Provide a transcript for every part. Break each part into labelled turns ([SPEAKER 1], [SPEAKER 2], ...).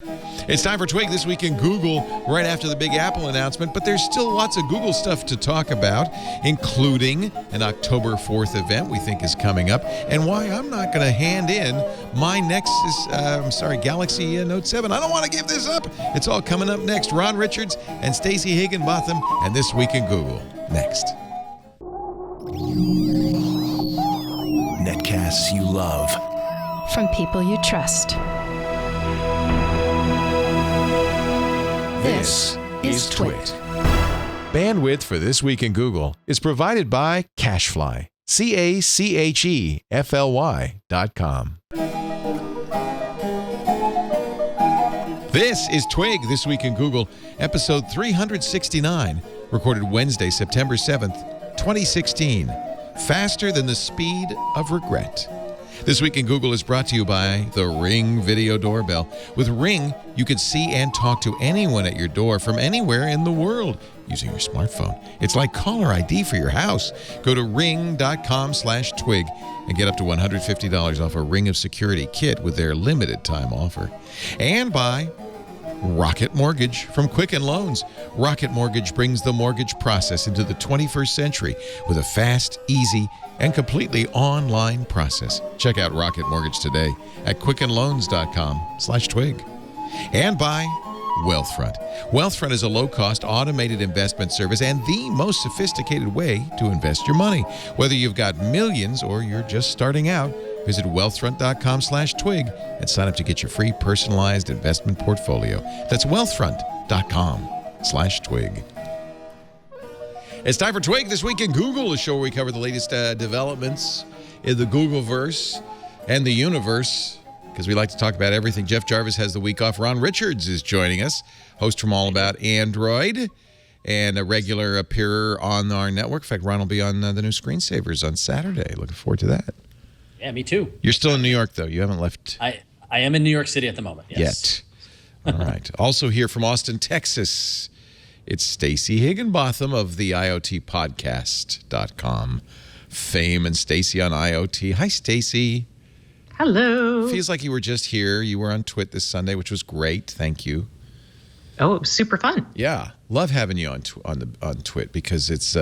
[SPEAKER 1] It's time for Twig This Week in Google, right after the Big Apple announcement, but there's still lots of Google stuff to talk about, including an October 4th event we think is coming up, and why I'm not going to hand in my Galaxy Note 7. I don't want to give this up. It's all coming up next. Ron Richards and Stacey Higginbotham, and This Week in Google, next.
[SPEAKER 2] Netcasts you love.
[SPEAKER 3] From people you trust.
[SPEAKER 2] This is Twit.
[SPEAKER 1] Bandwidth for This Week in Google is provided by CacheFly. CacheFly.com. This is Twig This Week in Google, episode 369, recorded Wednesday, September 7th, 2016. Faster than the speed of regret. This Week in Google is brought to you by the Ring Video Doorbell. With Ring, you can see and talk to anyone at your door from anywhere in the world using your smartphone. It's like caller ID for your house. Go to ring.com/twig and get up to $150 off a Ring of Security kit with their limited time offer. And by Rocket Mortgage from Quicken Loans. Rocket Mortgage brings the mortgage process into the 21st century with a fast, easy, and completely online process. Check out Rocket Mortgage today at quickenloans.com/twig. And by Wealthfront. Wealthfront is a low-cost automated investment service and the most sophisticated way to invest your money. Whether you've got millions or you're just starting out, visit wealthfront.com/twig and sign up to get your free personalized investment portfolio. That's wealthfront.com/twig. It's time for Twig This Week in Google, a show where we cover the latest developments in the Googleverse and the universe, because we like to talk about everything. Jeff Jarvis has the week off. Ron Richards is joining us, host from All About Android and a regular appearer on our network. In fact, Ron will be on the new Screensavers on Saturday. Looking forward to that.
[SPEAKER 4] Yeah, me too.
[SPEAKER 1] You're still in New York, though. You haven't left.
[SPEAKER 4] I am in New York City at the moment, yes.
[SPEAKER 1] Yet. All right. Also here from Austin, Texas, it's Stacey Higginbotham of the IoTpodcast.com fame, and Stacey on IoT. Hi, Stacey.
[SPEAKER 5] Hello.
[SPEAKER 1] Feels like you were just here. You were on Twit this Sunday, which was great. Thank you.
[SPEAKER 5] Oh, it was super fun.
[SPEAKER 1] Yeah. Love having you on Twit because it's...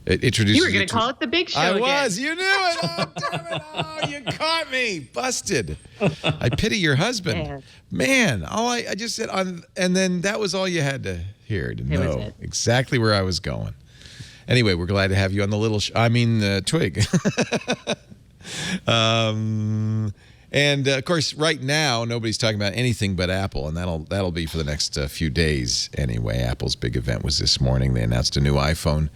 [SPEAKER 1] It introduces
[SPEAKER 5] you were going to call it the big show
[SPEAKER 1] I
[SPEAKER 5] again.
[SPEAKER 1] was. You knew it. Oh, damn it. Oh, you caught me. Busted. I pity your husband. Man, all I just said on, and then that was all you had to hear to know exactly where I was going. Anyway, we're glad to have you on the little, Twig. And of course, right now nobody's talking about anything but Apple, and that'll be for the next few days anyway. Apple's big event was this morning. They announced a new iPhone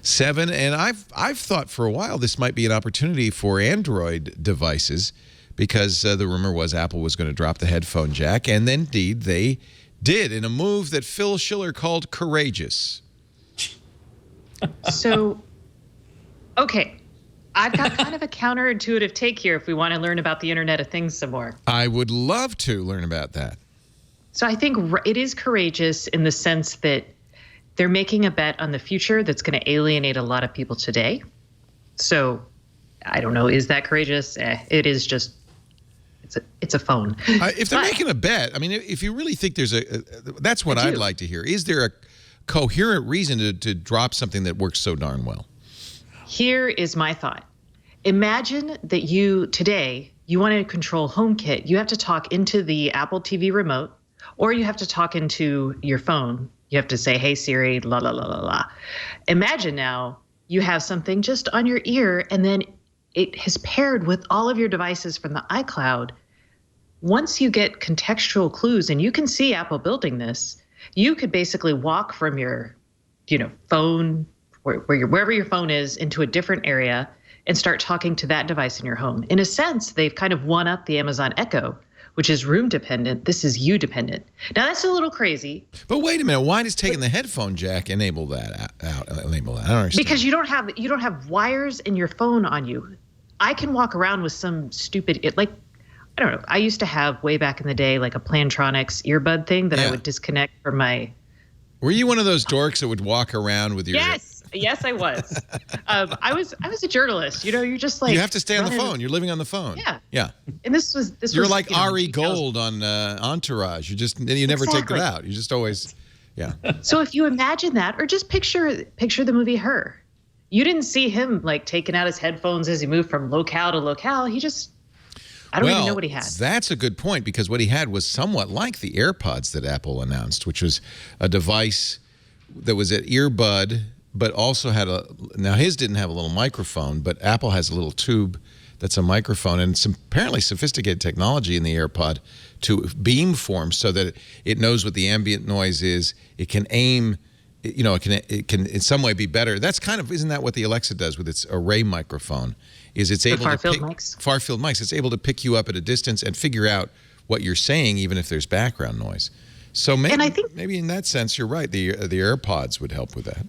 [SPEAKER 1] 7, and I've thought for a while this might be an opportunity for Android devices because the rumor was Apple was going to drop the headphone jack, and indeed they did in a move that Phil Schiller called courageous.
[SPEAKER 5] So, okay, I've got kind of a counterintuitive take here if we want to learn about the Internet of Things some more.
[SPEAKER 1] I would love to learn about that.
[SPEAKER 5] So I think it is courageous in the sense that they're making a bet on the future that's going to alienate a lot of people today. So I don't know. Is that courageous? It is just, it's a phone.
[SPEAKER 1] If they're making a bet, I mean, if you really think there's that's what I'd like to hear. Is there a coherent reason to drop something that works so darn well?
[SPEAKER 5] Here is my thought. Imagine that today, you want to control HomeKit. You have to talk into the Apple TV remote, or you have to talk into your phone. You have to say, hey, Siri, la, la, la, la, la. Imagine now you have something just on your ear, and then it has paired with all of your devices from the iCloud. Once you get contextual clues, and you can see Apple building this, you could basically walk from your, phone, wherever your phone is, into a different area and start talking to that device in your home. In a sense, they've kind of one up the Amazon Echo, which is room dependent. This is you dependent. Now that's a little crazy.
[SPEAKER 1] But wait a minute, why does taking the headphone jack enable that? I don't understand.
[SPEAKER 5] Because you don't have wires in your phone on you. I can walk around with some stupid I don't know. I used to have way back in the day like a Plantronics earbud thing that I would disconnect from my.
[SPEAKER 1] Were you one of those dorks that would walk around with your?
[SPEAKER 5] Yes. Yes, I was. I was a journalist. You know, you're just like
[SPEAKER 1] you have to stay on the phone. You're living on the phone.
[SPEAKER 5] Yeah.
[SPEAKER 1] Yeah.
[SPEAKER 5] And this was
[SPEAKER 1] You're like
[SPEAKER 5] you know,
[SPEAKER 1] Ari Gold on Entourage. You never take it out. You just always, yeah.
[SPEAKER 5] So if you imagine that, or just picture the movie Her. You didn't see him like taking out his headphones as he moved from locale to locale. He just, I don't even know what he had.
[SPEAKER 1] That's a good point, because what he had was somewhat like the AirPods that Apple announced, which was a device that was an earbud, but also had now his didn't have a little microphone, but Apple has a little tube that's a microphone, and some apparently sophisticated technology in the AirPod to beamform so that it knows what the ambient noise is. It can aim, you know, it can in some way be better. That's kind of, isn't that what the Alexa does with its array microphone? Is it's able to pick far field mics. It's able to pick you up at a distance and figure out what you're saying, even if there's background noise. So maybe,
[SPEAKER 5] and I think,
[SPEAKER 1] maybe in that sense, you're right. The AirPods would help with that.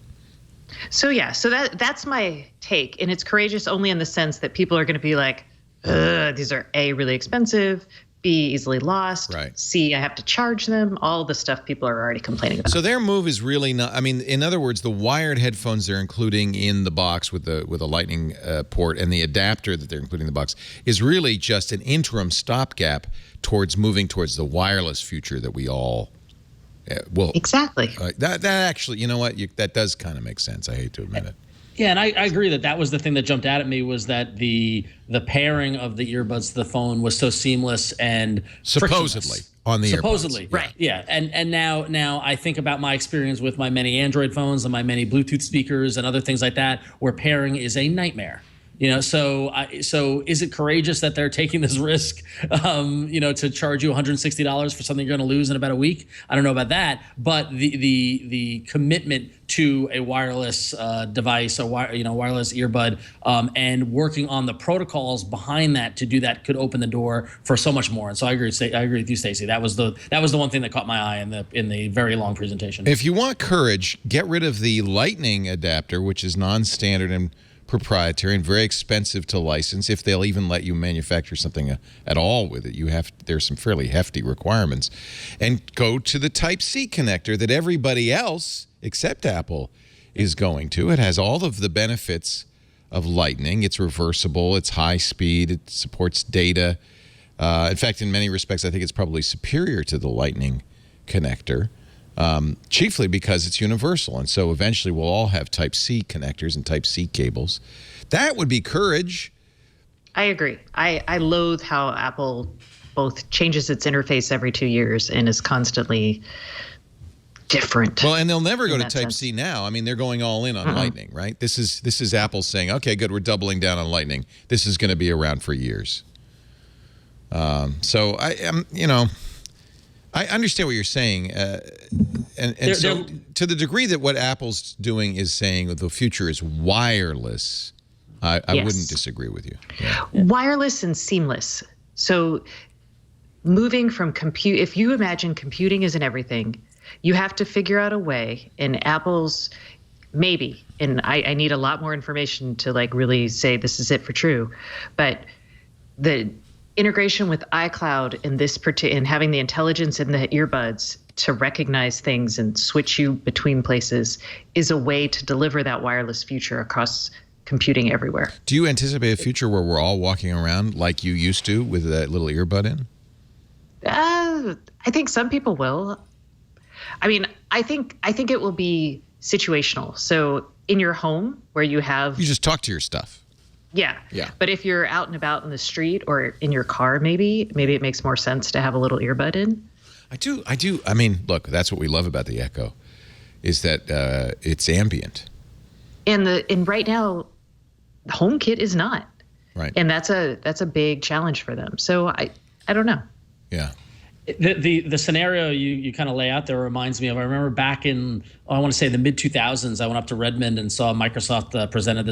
[SPEAKER 5] So yeah, so that's my take, and it's courageous only in the sense that people are going to be like, these are A, really expensive, B, easily lost,
[SPEAKER 1] right.
[SPEAKER 5] C, I have to charge them, all the stuff people are already complaining about.
[SPEAKER 1] So their move is really not, I mean, in other words, the wired headphones they're including in the box with a lightning port and the adapter that they're including in the box is really just an interim stopgap towards moving towards the wireless future that we all well,
[SPEAKER 5] exactly.
[SPEAKER 1] That actually, you know what? That does kind of make sense. I hate to admit it.
[SPEAKER 4] Yeah, and I agree that was the thing that jumped out at me, was that the pairing of the earbuds to the phone was so seamless and
[SPEAKER 1] supposedly on the
[SPEAKER 4] supposedly
[SPEAKER 1] earbuds.
[SPEAKER 4] Right. Yeah, and now I think about my experience with my many Android phones and my many Bluetooth speakers and other things like that, where pairing is a nightmare. You know, so is it courageous that they're taking this risk, you know, to charge you $160 for something you're going to lose in about a week? I don't know about that, but the commitment to a wireless device, wireless earbud, and working on the protocols behind that to do that could open the door for so much more. And so I agree with you, Stacey. That was the one thing that caught my eye in the very long presentation. If
[SPEAKER 1] you want courage, get rid of the Lightning adapter, which is non-standard and proprietary and very expensive to license. If they'll even let you manufacture something at all with it, there's some fairly hefty requirements. And go to the Type-C connector that everybody else except Apple is going to. It has all of the benefits of Lightning. It's reversible, it's high speed, it supports data. In fact, in many respects, I think it's probably superior to the Lightning connector. Chiefly because it's universal, and so eventually we'll all have Type-C connectors and Type-C cables. That would be courage.
[SPEAKER 5] I agree. I loathe how Apple both changes its interface every 2 years and is constantly different.
[SPEAKER 1] Well, and they'll never go to Type-C now. I mean, they're going all in on Lightning, right? This is Apple saying, okay, good, we're doubling down on Lightning. This is going to be around for years. So I am, you know, I understand what you're saying, and so to the degree that what Apple's doing is saying the future is wireless, I wouldn't disagree with you. Yeah.
[SPEAKER 5] Wireless and seamless. So moving from if you imagine computing isn't everything, you have to figure out a way, and Apple's maybe, and I need a lot more information to like really say this is it for true, but the integration with iCloud and having the intelligence in the earbuds to recognize things and switch you between places is a way to deliver that wireless future across computing everywhere.
[SPEAKER 1] Do you anticipate a future where we're all walking around like you used to with that little earbud in?
[SPEAKER 5] I think some people will. I mean, I think it will be situational. So in your home where you
[SPEAKER 1] just talk to your stuff.
[SPEAKER 5] Yeah.
[SPEAKER 1] Yeah.
[SPEAKER 5] But if you're out and about in the street or in your car, maybe it makes more sense to have a little earbud in.
[SPEAKER 1] I do. I mean, look, that's what we love about the Echo, is that it's ambient.
[SPEAKER 5] And right now, HomeKit is not.
[SPEAKER 1] Right.
[SPEAKER 5] And that's a big challenge for them. So I don't know.
[SPEAKER 1] Yeah.
[SPEAKER 4] The scenario you kind of lay out there reminds me of, I remember back in, I want to say the mid 2000s, I went up to Redmond and saw Microsoft presented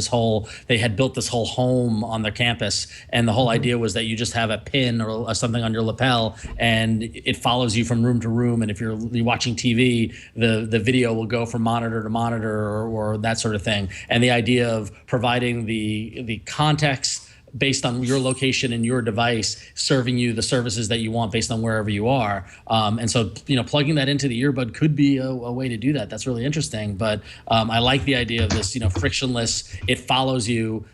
[SPEAKER 4] they had built this whole home on their campus, and the whole idea was that you just have a pin or something on your lapel and it follows you from room to room, and if you're watching TV, the video will go from monitor to monitor or that sort of thing. And the idea of providing the context based on your location and your device, serving you the services that you want based on wherever you are. And so, plugging that into the earbud could be a way to do that. That's really interesting. But I like the idea of this, frictionless, it follows you,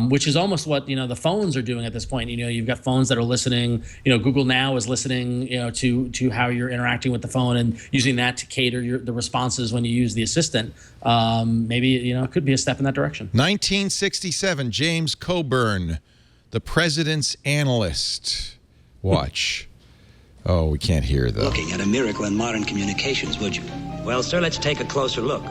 [SPEAKER 4] which is almost what, the phones are doing at this point. You've got phones that are listening, Google Now is listening, to how you're interacting with the phone and using that to cater the responses when you use the assistant. Maybe, it could be a step in that direction.
[SPEAKER 1] 1967, James Coburn, the president's analyst. Watch. Oh, we can't hear, though.
[SPEAKER 6] Looking at a miracle in modern communications, would you? Well, sir, let's take a closer look.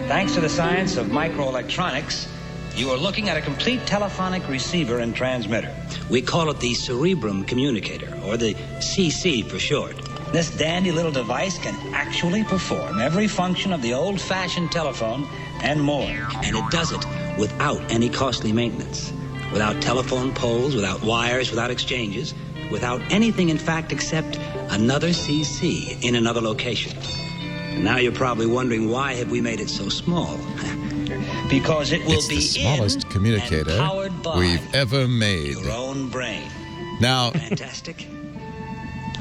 [SPEAKER 6] Thanks to the science of microelectronics, you are looking at a complete telephonic receiver and transmitter. We call it the cerebrum communicator, or the CC for short. This dandy little device can actually perform every function of the old-fashioned telephone and more. And it does it without any costly maintenance, without telephone poles, without wires, without exchanges, without anything, in fact, except another CC in another location. And now you're probably wondering, why have we made it so small? Because it will
[SPEAKER 1] it's
[SPEAKER 6] be
[SPEAKER 1] the smallest communicator
[SPEAKER 6] powered by
[SPEAKER 1] we've ever made.
[SPEAKER 6] Your own brain.
[SPEAKER 1] Now,
[SPEAKER 6] Fantastic?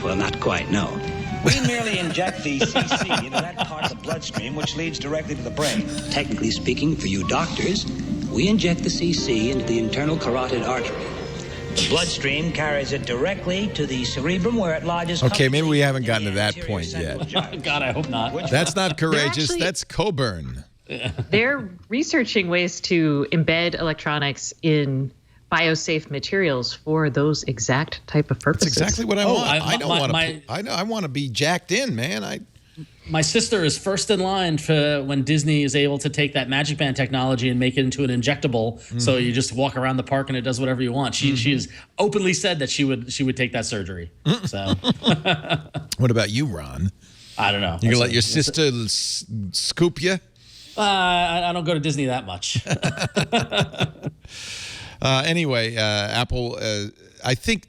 [SPEAKER 6] Well, not quite, no. We merely inject the CC into that part of the bloodstream which leads directly to the brain. Technically speaking, for you doctors, we inject the CC into the internal carotid artery. The bloodstream carries it directly to the cerebrum where it lodges.
[SPEAKER 1] okay, maybe we haven't gotten to that point yet.
[SPEAKER 4] God, I hope not.
[SPEAKER 1] That's not courageous.
[SPEAKER 5] Actually-
[SPEAKER 1] That's Coburn.
[SPEAKER 5] They're researching ways to embed electronics in biosafe materials for those exact type of purposes.
[SPEAKER 1] That's exactly what I
[SPEAKER 4] Oh,
[SPEAKER 1] want.
[SPEAKER 4] I-
[SPEAKER 1] I don't
[SPEAKER 4] my-
[SPEAKER 1] want to.
[SPEAKER 4] my-
[SPEAKER 1] I want to be jacked in, man.
[SPEAKER 4] My sister is first in line for when Disney is able to take that Magic Band technology and make it into an injectable. So you just walk around the park and it does whatever you want. She has openly said that she would take that surgery. So
[SPEAKER 1] What about you, Ron?
[SPEAKER 4] I don't know.
[SPEAKER 1] You gonna let your sister scoop you?
[SPEAKER 4] I don't go to Disney that much.
[SPEAKER 1] Anyway, Apple, I think,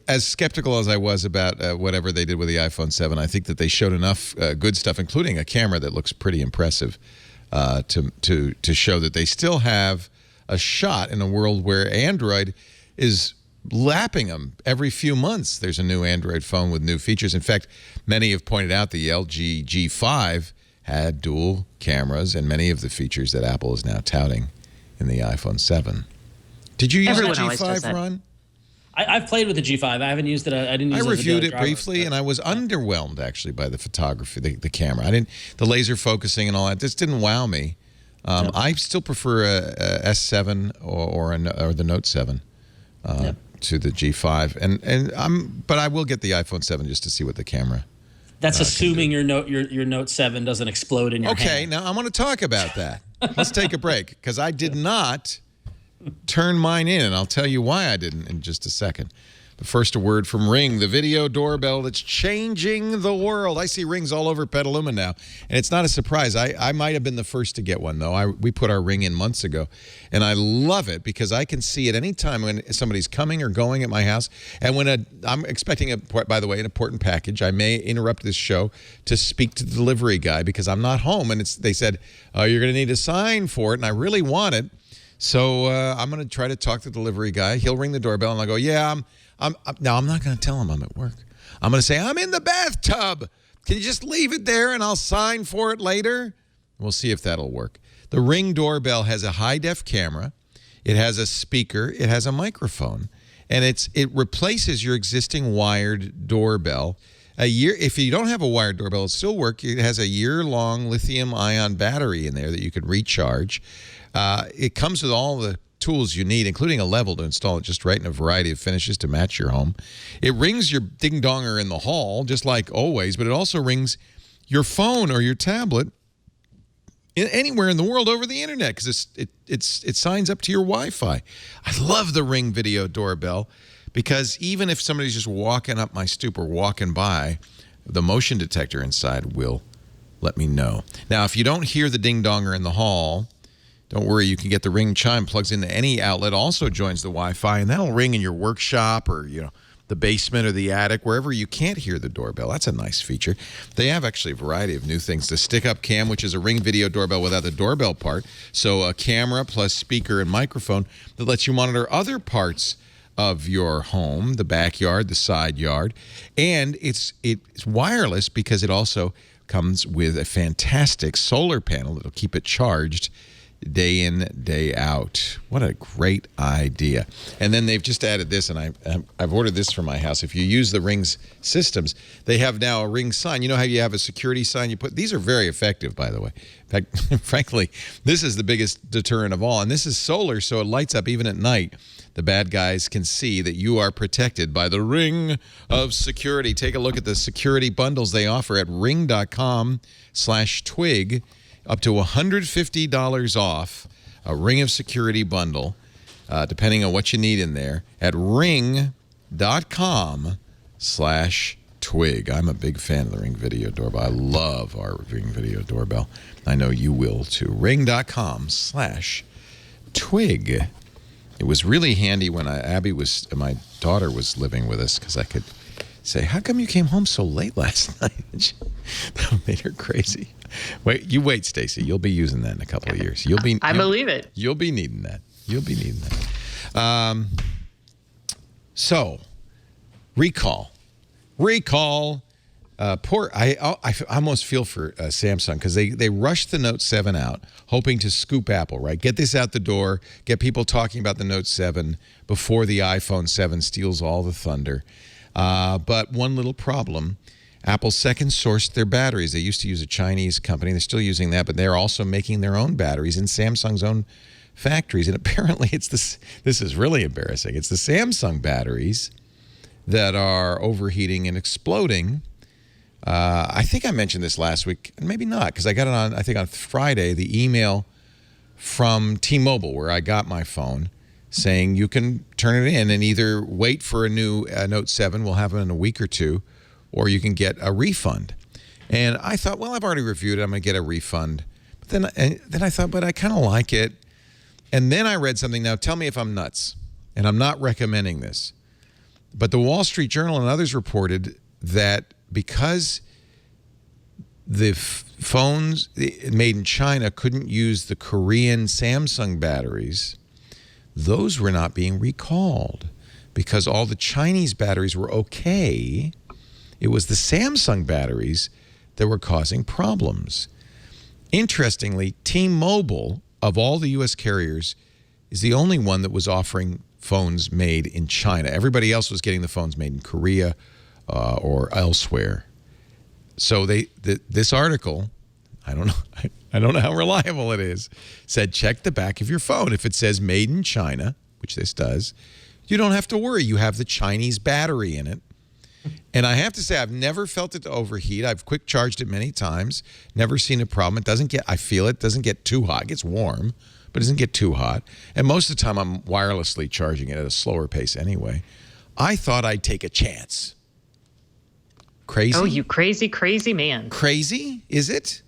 [SPEAKER 1] as skeptical as I was about whatever they did with the iPhone 7, I think that they showed enough good stuff, including a camera that looks pretty impressive, to show that they still have a shot in a world where Android is lapping them every few months. There's a new Android phone with new features. In fact, many have pointed out the LG G5 had dual cameras and many of the features that Apple is now touting in the iPhone 7. Did you use
[SPEAKER 5] Everyone
[SPEAKER 1] the
[SPEAKER 5] always does
[SPEAKER 1] G5,
[SPEAKER 5] that.
[SPEAKER 1] Ron?
[SPEAKER 4] I've played with the G5. I haven't used it. I didn't use it.
[SPEAKER 1] I
[SPEAKER 4] as a
[SPEAKER 1] reviewed
[SPEAKER 4] daily
[SPEAKER 1] it
[SPEAKER 4] driver,
[SPEAKER 1] briefly,
[SPEAKER 4] but-
[SPEAKER 1] and I was underwhelmed actually by the photography, the camera. The laser focusing and all that. This didn't wow me. I still prefer a S7 or the Note 7 to the G5, but I will get the iPhone 7 just to see what the camera.
[SPEAKER 4] That's assuming your Note 7 doesn't explode in your hand.
[SPEAKER 1] Okay, now I want to talk about that. Let's take a break because I did not turn mine in, and I'll tell you why I didn't in just a second. But first, a word from Ring, the video doorbell that's changing the world. I see rings all over Petaluma now, and it's not a surprise. I might have been the first to get one, though. We put our Ring in months ago, and I love it because I can see at any time when somebody's coming or going at my house, and when I'm expecting, by the way, an important package. I may interrupt this show to speak to the delivery guy because I'm not home, and they said, you're going to need a sign for it, and I really want it. So I'm going to try to talk to the delivery guy. He'll ring the doorbell, and I'll go, yeah, now, I'm not going to tell him I'm at work. I'm going to say, I'm in the bathtub. Can you just leave it there, and I'll sign for it later? We'll see if that'll work. The Ring doorbell has a high-def camera. It has a speaker. It has a microphone. And it replaces your existing wired doorbell. If you don't have a wired doorbell, it'll still work. It has a year-long lithium-ion battery in there that you can recharge. It comes with all the tools you need, including a level to install it just right in a variety of finishes to match your home. It rings your ding-donger in the hall, just like always, but it also rings your phone or your tablet anywhere in the world over the internet because it signs up to your Wi-Fi. I love the Ring video doorbell because even if somebody's just walking up my stoop or walking by, the motion detector inside will let me know. Now, if you don't hear the ding-donger in the hall, don't worry, you can get the Ring chime, plugs into any outlet, also joins the Wi-Fi, and that'll ring in your workshop or, the basement or the attic, wherever you can't hear the doorbell. That's a nice feature. They have actually a variety of new things. The stick-up cam, which is a Ring video doorbell without the doorbell part. So a camera plus speaker and microphone that lets you monitor other parts of your home, the backyard, the side yard. And it's wireless because it also comes with a fantastic solar panel that'll keep it charged day in, day out. What a great idea. And then they've just added this, and I've ordered this for my house. If you use the Ring's systems, they have now a Ring sign. You know how you have a security sign you put? These are very effective, by the way. In fact, frankly, this is the biggest deterrent of all. And this is solar, so it lights up even at night. The bad guys can see that you are protected by the Ring of security. Take a look at the security bundles they offer at ring.com/twig. Up to $150 off a Ring of Security bundle, depending on what you need in there, at ring.com/twig. I'm a big fan of the Ring video doorbell. I love our Ring video doorbell. I know you will too. Ring.com/twig. It was really handy when my daughter was living with us, because I could say, "How come you came home so late last night?" That made her crazy. Wait, Stacey. You'll be using that in a couple of years.
[SPEAKER 5] I believe it.
[SPEAKER 1] You'll be needing that. So, recall. I almost feel for Samsung, because they rushed the Note 7 out, hoping to scoop Apple, right? Get this out the door, get people talking about the Note 7 before the iPhone 7 steals all the thunder. But one little problem. Apple second sourced their batteries. They used to use a Chinese company. They're still using that, but they're also making their own batteries in Samsung's own factories. And apparently this is really embarrassing. It's the Samsung batteries that are overheating and exploding. I think I mentioned this last week, and maybe not, because I got it on Friday, the email from T-Mobile where I got my phone saying you can turn it in and either wait for a new Note 7, we'll have it in a week or two, or you can get a refund. And I thought, well, I've already reviewed it. I'm going to get a refund. But then I thought, but I kind of like it. And then I read something. Now, tell me if I'm nuts. And I'm not recommending this. But the Wall Street Journal and others reported that because the phones made in China couldn't use the Korean Samsung batteries, those were not being recalled because all the Chinese batteries were okay. It was the Samsung batteries that were causing problems. Interestingly, T-Mobile, of all the U.S. carriers, is the only one that was offering phones made in China. Everybody else was getting the phones made in Korea or elsewhere. So this article, I don't know how reliable it is, said check the back of your phone. If it says made in China, which this does, you don't have to worry. You have the Chinese battery in it. And I have to say, I've never felt it to overheat. I've quick charged it many times. Never seen a problem. I feel it doesn't get too hot. It gets warm, but it doesn't get too hot. And most of the time, I'm wirelessly charging it at a slower pace anyway. I thought I'd take a chance. Crazy?
[SPEAKER 5] Oh, you crazy, crazy man.
[SPEAKER 1] Crazy? Is it?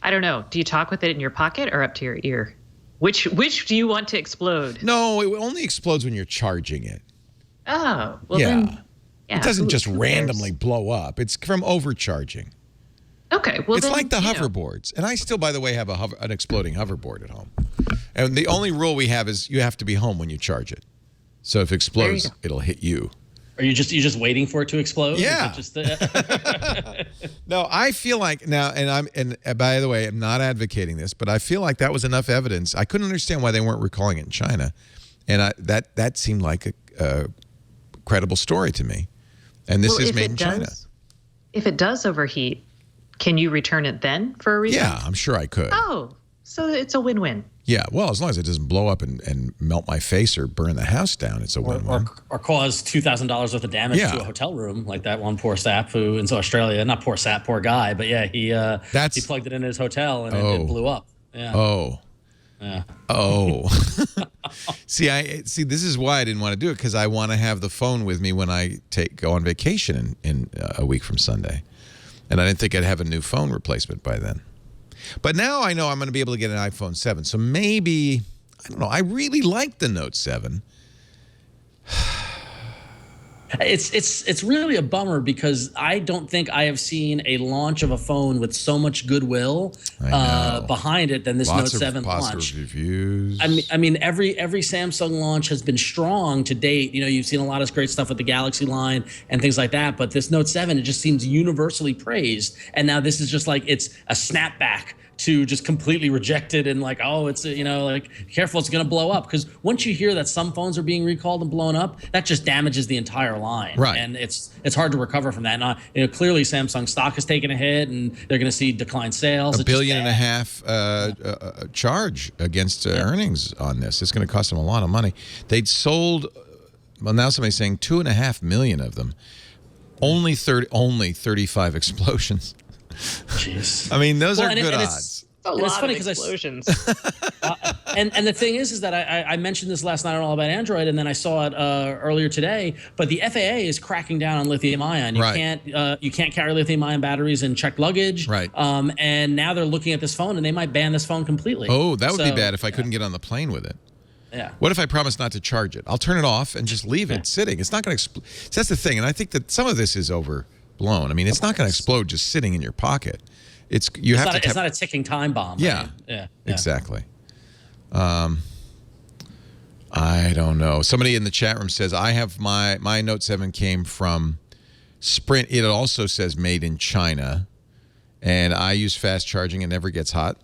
[SPEAKER 5] I don't know. Do you talk with it in your pocket or up to your ear? Which do you want to explode?
[SPEAKER 1] No, it only explodes when you're charging it.
[SPEAKER 5] Oh, well
[SPEAKER 1] yeah.
[SPEAKER 5] then. Yeah,
[SPEAKER 1] it doesn't just randomly blow up. It's from overcharging.
[SPEAKER 5] Okay, well
[SPEAKER 1] it's
[SPEAKER 5] then,
[SPEAKER 1] like the hoverboards. And I still, by the way, have an exploding hoverboard at home. And the only rule we have is you have to be home when you charge it. So if it explodes, it'll hit you.
[SPEAKER 4] Are you just waiting for it to explode?
[SPEAKER 1] Yeah. No, I feel like now, and by the way, I'm not advocating this, but I feel like that was enough evidence. I couldn't understand why they weren't recalling it in China, and that seemed like a credible story to me. And this is made in China.
[SPEAKER 5] If it does overheat, can you return it then for a refund?
[SPEAKER 1] Yeah, I'm sure I could.
[SPEAKER 5] Oh, so it's a win-win.
[SPEAKER 1] Yeah, well, as long as it doesn't blow up and melt my face or burn the house down, it's a win-win.
[SPEAKER 4] Or cause $2,000 worth of damage to a hotel room, like that one poor sap who in Australia, not poor sap, poor guy, but yeah, he plugged it in his hotel and it blew up. Yeah.
[SPEAKER 1] Oh.
[SPEAKER 4] Yeah.
[SPEAKER 1] Oh. See, this is why I didn't want to do it, because I want to have the phone with me when I go on vacation in a week from Sunday. And I didn't think I'd have a new phone replacement by then. But now I know I'm going to be able to get an iPhone 7. So maybe, I don't know, I really like the Note 7.
[SPEAKER 4] It's really a bummer because I don't think I have seen a launch of a phone with so much goodwill behind it than this Note 7 launch.
[SPEAKER 1] Positive reviews.
[SPEAKER 4] I mean, every Samsung launch has been strong to date. You know, you've seen a lot of great stuff with the Galaxy line and things like that. But this Note 7, it just seems universally praised. And now this is just like it's a snapback to just completely rejected and like, oh, it's, you know, like, careful, it's going to blow up. Because once you hear that some phones are being recalled and blown up, that just damages the entire line.
[SPEAKER 1] Right.
[SPEAKER 4] And it's hard to recover from that. And, you know, clearly Samsung stock has taken a hit and they're going to see declined sales.
[SPEAKER 1] $1.5 billion charge against earnings on this. It's going to cost them a lot of money. They'd sold, well, now somebody's saying 2.5 million of them. Only 35 explosions.
[SPEAKER 4] Jeez.
[SPEAKER 1] I mean, those are good odds.
[SPEAKER 5] It's funny because explosions.
[SPEAKER 4] And the thing is that I mentioned this last night on All About Android, and then I saw it earlier today. But the FAA is cracking down on lithium-ion. You can't carry lithium-ion batteries in checked luggage.
[SPEAKER 1] Right.
[SPEAKER 4] And now they're looking at this phone, and they might ban this phone completely.
[SPEAKER 1] Oh, that would be bad if I couldn't get on the plane with it.
[SPEAKER 4] Yeah.
[SPEAKER 1] What if I promise not to charge it? I'll turn it off and just leave it sitting. It's not going to explode. That's the thing, and I think that some of this is overblown. I mean, it's not going to explode just sitting in your pocket. It's not
[SPEAKER 4] a ticking time bomb.
[SPEAKER 1] Yeah.
[SPEAKER 4] Yeah.
[SPEAKER 1] Exactly. I don't know. Somebody in the chat room says, I have my Note 7 came from Sprint. It also says made in China, and I use fast charging. It never gets hot.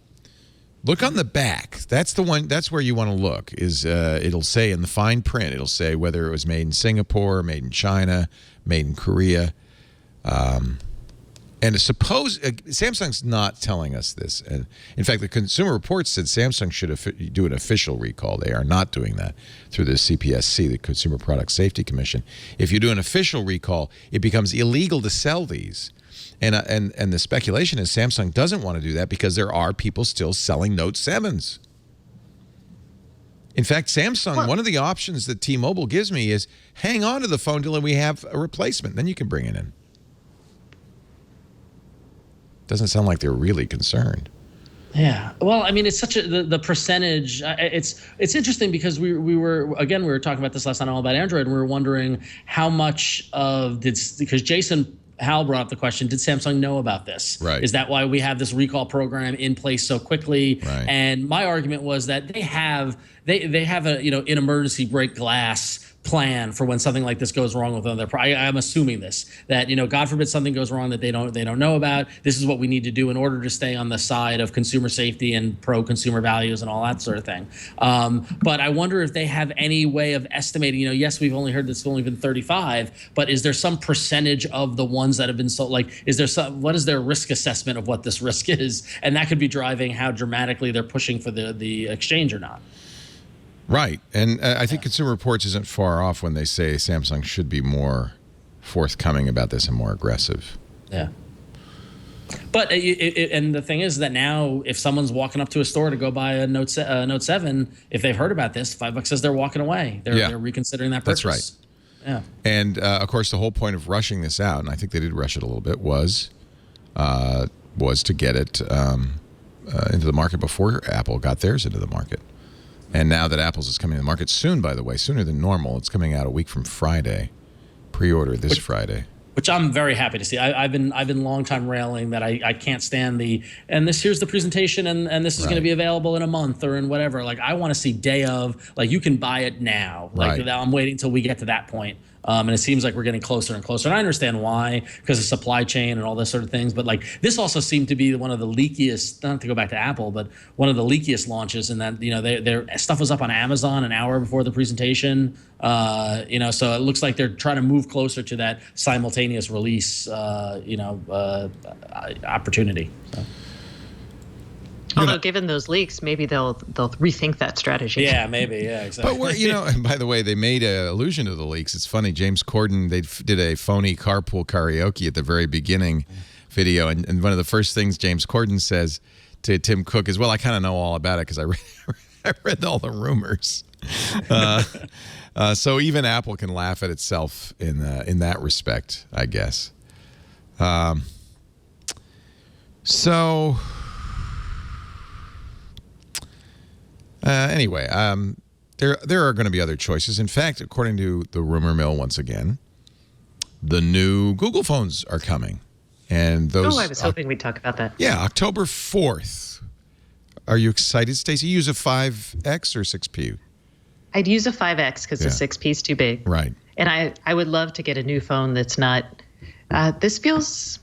[SPEAKER 1] Look on the back. That's the one. That's where you want to look. It'll say in the fine print. It'll say whether it was made in Singapore, made in China, made in Korea. And suppose Samsung's not telling us this. And in fact, the Consumer Reports said Samsung should do an official recall. They are not doing that through the CPSC, the Consumer Product Safety Commission. If you do an official recall, it becomes illegal to sell these. And the speculation is Samsung doesn't want to do that because there are people still selling Note 7s. In fact, Samsung, one of the options that T-Mobile gives me is hang on to the phone till we have a replacement. Then you can bring it in. Doesn't sound like they're really concerned.
[SPEAKER 4] Yeah. Well, I mean, it's such the percentage. It's interesting because we were talking about this last night on All About Android, and we were wondering how much because Jason Hal brought up the question, did Samsung know about this?
[SPEAKER 1] Right.
[SPEAKER 4] Is that why we have this recall program in place so quickly?
[SPEAKER 1] Right.
[SPEAKER 4] And my argument was that they have a an emergency break glass plan for when something like this goes wrong with another. I'm assuming this, that God forbid something goes wrong that they don't know about. This is what we need to do in order to stay on the side of consumer safety and pro-consumer values and all that sort of thing. But I wonder if they have any way of estimating. Yes, we've only heard this only been 35, but is there some percentage of the ones that have been sold? Like, what is their risk assessment of what this risk is? And that could be driving how dramatically they're pushing for the exchange or not.
[SPEAKER 1] Right. And I think Consumer Reports isn't far off when they say Samsung should be more forthcoming about this and more aggressive.
[SPEAKER 4] Yeah. But and the thing is that now if someone's walking up to a store to go buy a Note 7, if they've heard about this, $5 says they're walking away. They're reconsidering that purchase.
[SPEAKER 1] That's right.
[SPEAKER 4] Yeah.
[SPEAKER 1] And, of course, the whole point of rushing this out, and I think they did rush it a little bit, was to get it into the market before Apple got theirs into the market. And now that Apple's is coming to the market soon, by the way, sooner than normal, it's coming out a week from Friday. Pre-order this Friday.
[SPEAKER 4] Which I'm very happy to see. I've been long time railing that I can't stand here's the presentation and this is going to be available in a month or in whatever. Like, I want to see day of, like, you can buy it now. Like, I'm waiting until we get to that point. And it seems like we're getting closer and closer. And I understand why, because of supply chain and all this sort of things. But like, this also seemed to be one of the leakiest, not to go back to Apple, but one of the leakiest launches in that, their stuff was up on Amazon an hour before the presentation. So it looks like they're trying to move closer to that simultaneous release, opportunity. So.
[SPEAKER 5] Although, given those leaks, maybe they'll rethink that strategy.
[SPEAKER 4] Yeah, maybe. Yeah, exactly.
[SPEAKER 1] But and by the way, they made an allusion to the leaks. It's funny. James Corden, they did a phony carpool karaoke at the very beginning video, and one of the first things James Corden says to Tim Cook is, "Well, I kind of know all about it because I read all the rumors." So even Apple can laugh at itself in that respect, I guess. Anyway, there are going to be other choices. In fact, according to the rumor mill, once again, the new Google phones are coming. And those.
[SPEAKER 5] Oh, I was hoping we'd talk about that.
[SPEAKER 1] Yeah, October 4th. Are you excited, Stacey? You use a 5X or 6P?
[SPEAKER 5] I'd use a 5X because the 6P is too big.
[SPEAKER 1] Right.
[SPEAKER 5] And I would love to get a new phone that's not. It's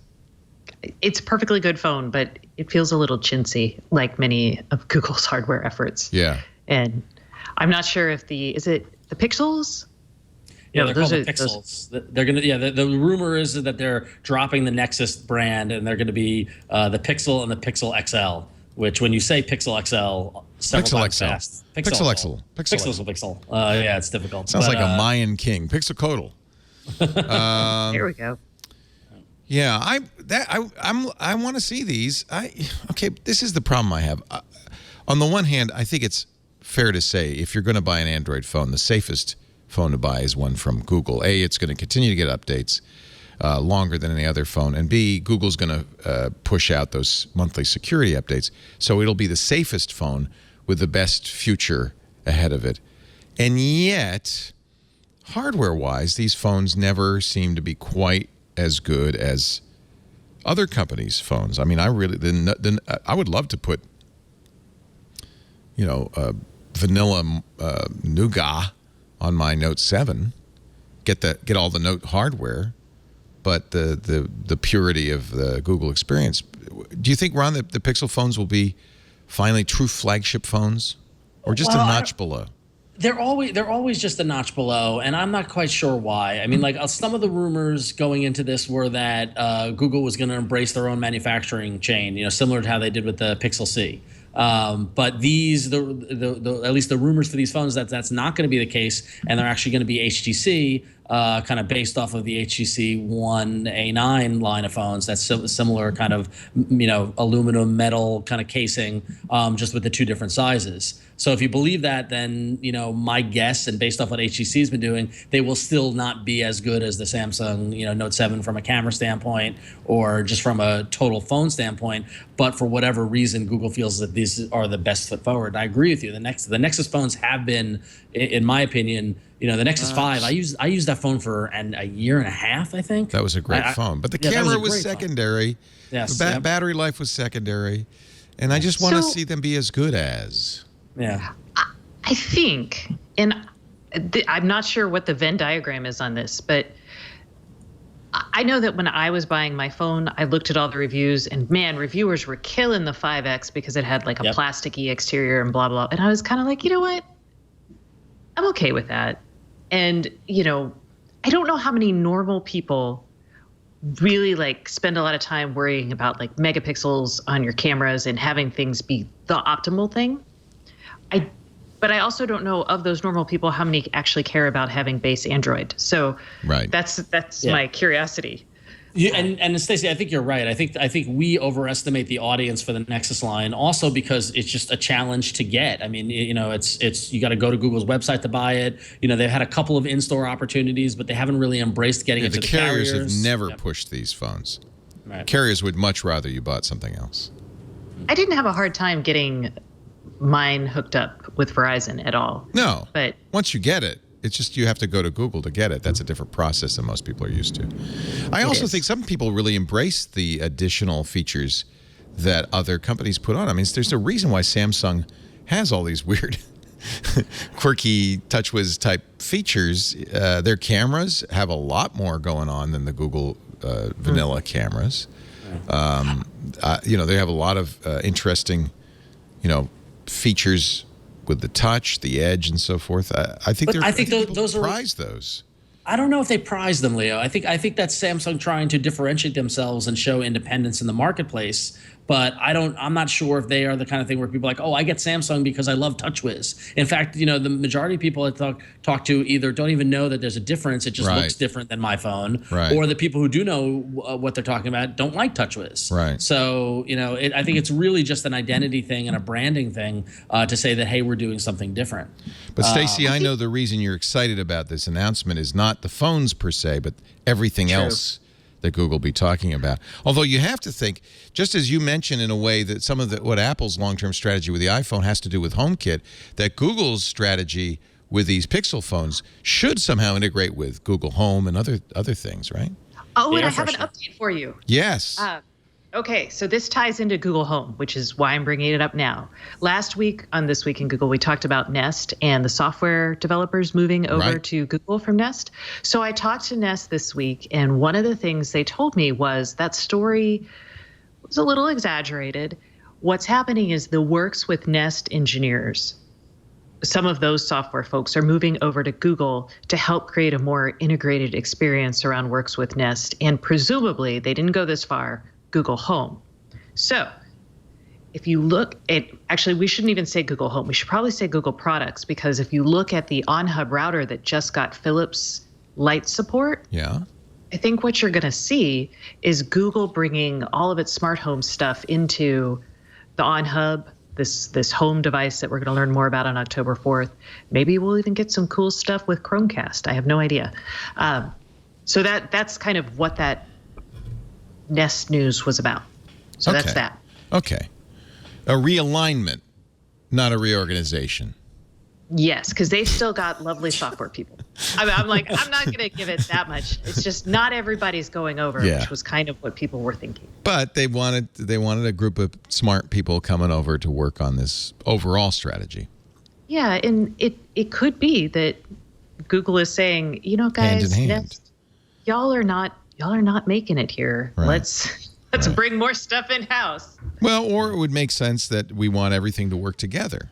[SPEAKER 5] a perfectly good phone, but it feels a little chintzy, like many of Google's hardware efforts.
[SPEAKER 1] Yeah.
[SPEAKER 5] And I'm not sure if is it the Pixels?
[SPEAKER 4] Yeah,
[SPEAKER 5] No,
[SPEAKER 4] they're called the Pixels. They're gonna. Yeah, the rumor is that they're dropping the Nexus brand, and they're going to be the Pixel and the Pixel XL. Which, when you say Pixel XL, several times fast.
[SPEAKER 1] Pixel XL.
[SPEAKER 4] Pixel. Yeah, it's difficult.
[SPEAKER 1] Sounds like a Mayan king. Pixel.
[SPEAKER 5] There we go.
[SPEAKER 1] Yeah, I want to see these. Okay, this is the problem I have. On the one hand, I think it's fair to say if you're going to buy an Android phone, the safest phone to buy is one from Google. A, it's going to continue to get updates longer than any other phone, and B, Google's going to push out those monthly security updates, so it'll be the safest phone with the best future ahead of it. And yet, hardware-wise, these phones never seem to be quite as good as other companies' phones. I mean, I would love to put, vanilla nougat on my Note 7, get all the Note hardware, but the purity of the Google experience. Do you think, Ron, that the Pixel phones will be finally true flagship phones, or just a notch below?
[SPEAKER 4] They're always just a notch below, and I'm not quite sure why. I mean, like some of the rumors going into this were that Google was going to embrace their own manufacturing chain, similar to how they did with the Pixel C. But these, at least the rumors for these phones, that's not going to be the case, and they're actually going to be HTC, kind of based off of the HTC One A9 line of phones. That's similar kind of, aluminum metal kind of casing, just with the two different sizes. So if you believe that, then, my guess, and based off what HTC's been doing, they will still not be as good as the Samsung, Note 7 from a camera standpoint or just from a total phone standpoint. But for whatever reason, Google feels that these are the best foot forward. And I agree with you. The Nexus phones have been, in my opinion, the Nexus 5, I used that phone for a year and a half, I think.
[SPEAKER 1] That was a great phone. But the camera was secondary.
[SPEAKER 4] Yes,
[SPEAKER 1] the battery life was secondary. And I just want to see them be as good as.
[SPEAKER 4] Yeah.
[SPEAKER 5] I think, and I'm not sure what the Venn diagram is on this, but I know that when I was buying my phone, I looked at all the reviews, and man, reviewers were killing the 5X because it had like a plasticky exterior and blah, blah. And I was kind of like, you know what? I'm okay with that. And, I don't know how many normal people really spend a lot of time worrying about megapixels on your cameras and having things be the optimal thing. But I also don't know of those normal people how many actually care about having base Android. So that's my curiosity.
[SPEAKER 4] And Stacey, I think you're right. I think we overestimate the audience for the Nexus line, also because it's just a challenge to get. I mean, it's you got to go to Google's website to buy it. They've had a couple of in-store opportunities, but they haven't really embraced getting it to the carriers.
[SPEAKER 1] The carriers have never pushed these phones.
[SPEAKER 4] Right.
[SPEAKER 1] Carriers would much rather you bought something else.
[SPEAKER 5] I didn't have a hard time getting mine hooked up with Verizon at all.
[SPEAKER 1] No,
[SPEAKER 5] but
[SPEAKER 1] once you get it, it's just you have to go to Google to get it. That's a different process than most people are used to. I also think some people really embrace the additional features that other companies put on. I mean, there's a reason why Samsung has all these weird, quirky TouchWiz type features. Their cameras have a lot more going on than the Google vanilla cameras. They have a lot of interesting, features with the touch, the edge, and so forth. I think those prize those.
[SPEAKER 4] I don't know if they prize them, Leo. I think that's Samsung trying to differentiate themselves and show independence in the marketplace. But I'm not sure if they are the kind of thing where people are like, oh, I get Samsung because I love TouchWiz. In fact, the majority of people I talk to either don't even know that there's a difference. It just looks different than my phone.
[SPEAKER 1] Right.
[SPEAKER 4] Or the people who do know what they're talking about don't like TouchWiz.
[SPEAKER 1] Right.
[SPEAKER 4] So, I think it's really just an identity thing and a branding thing to say that, hey, we're doing something different.
[SPEAKER 1] But Stacey, I know the reason you're excited about this announcement is not the phones per se, but everything else that Google be talking about. Although you have to think, just as you mentioned in a way that some of what Apple's long-term strategy with the iPhone has to do with HomeKit, that Google's strategy with these Pixel phones should somehow integrate with Google Home and other things, right?
[SPEAKER 5] Oh,
[SPEAKER 4] The
[SPEAKER 5] and I
[SPEAKER 4] air
[SPEAKER 5] have an
[SPEAKER 4] freshener.
[SPEAKER 5] update for you.
[SPEAKER 1] Yes.
[SPEAKER 5] Okay, so this ties into Google Home, which is why I'm bringing it up now. Last week on This Week in Google, we talked about Nest and the software developers moving over
[SPEAKER 1] Right.
[SPEAKER 5] to Google from Nest. So I talked to Nest this week, and one of the things they told me was that story was a little exaggerated. What's happening is the Works with Nest engineers, some of those software folks, are moving over to Google to help create a more integrated experience around Works with Nest, and presumably, they didn't go this far, Google Home. So if you look at, actually, we shouldn't even say Google Home. We should probably say Google products, because if you look at the on-hub router that just got Philips Light support,
[SPEAKER 1] Yeah.
[SPEAKER 5] I think what you're going to see is Google bringing all of its smart home stuff into the on-hub, this home device that we're going to learn more about on October 4th. Maybe we'll even get some cool stuff with Chromecast. I have no idea. So that's kind of what that Nest news was about. So that's that.
[SPEAKER 1] Okay. A realignment, not a reorganization.
[SPEAKER 5] Yes, because they've still got lovely software people. I'm like, I'm not going to give it that much. It's just not everybody's going over,
[SPEAKER 1] Yeah.
[SPEAKER 5] which was kind of what people were thinking.
[SPEAKER 1] But they wanted a group of smart people coming over to work on this overall strategy.
[SPEAKER 5] Yeah, and it could be that Google is saying, you know,
[SPEAKER 1] Hand in
[SPEAKER 5] guys,
[SPEAKER 1] hand.
[SPEAKER 5] Nest, y'all are not making it here.
[SPEAKER 1] Right.
[SPEAKER 5] Let's bring more stuff in house.
[SPEAKER 1] Well, or it would make sense that we want everything to work together.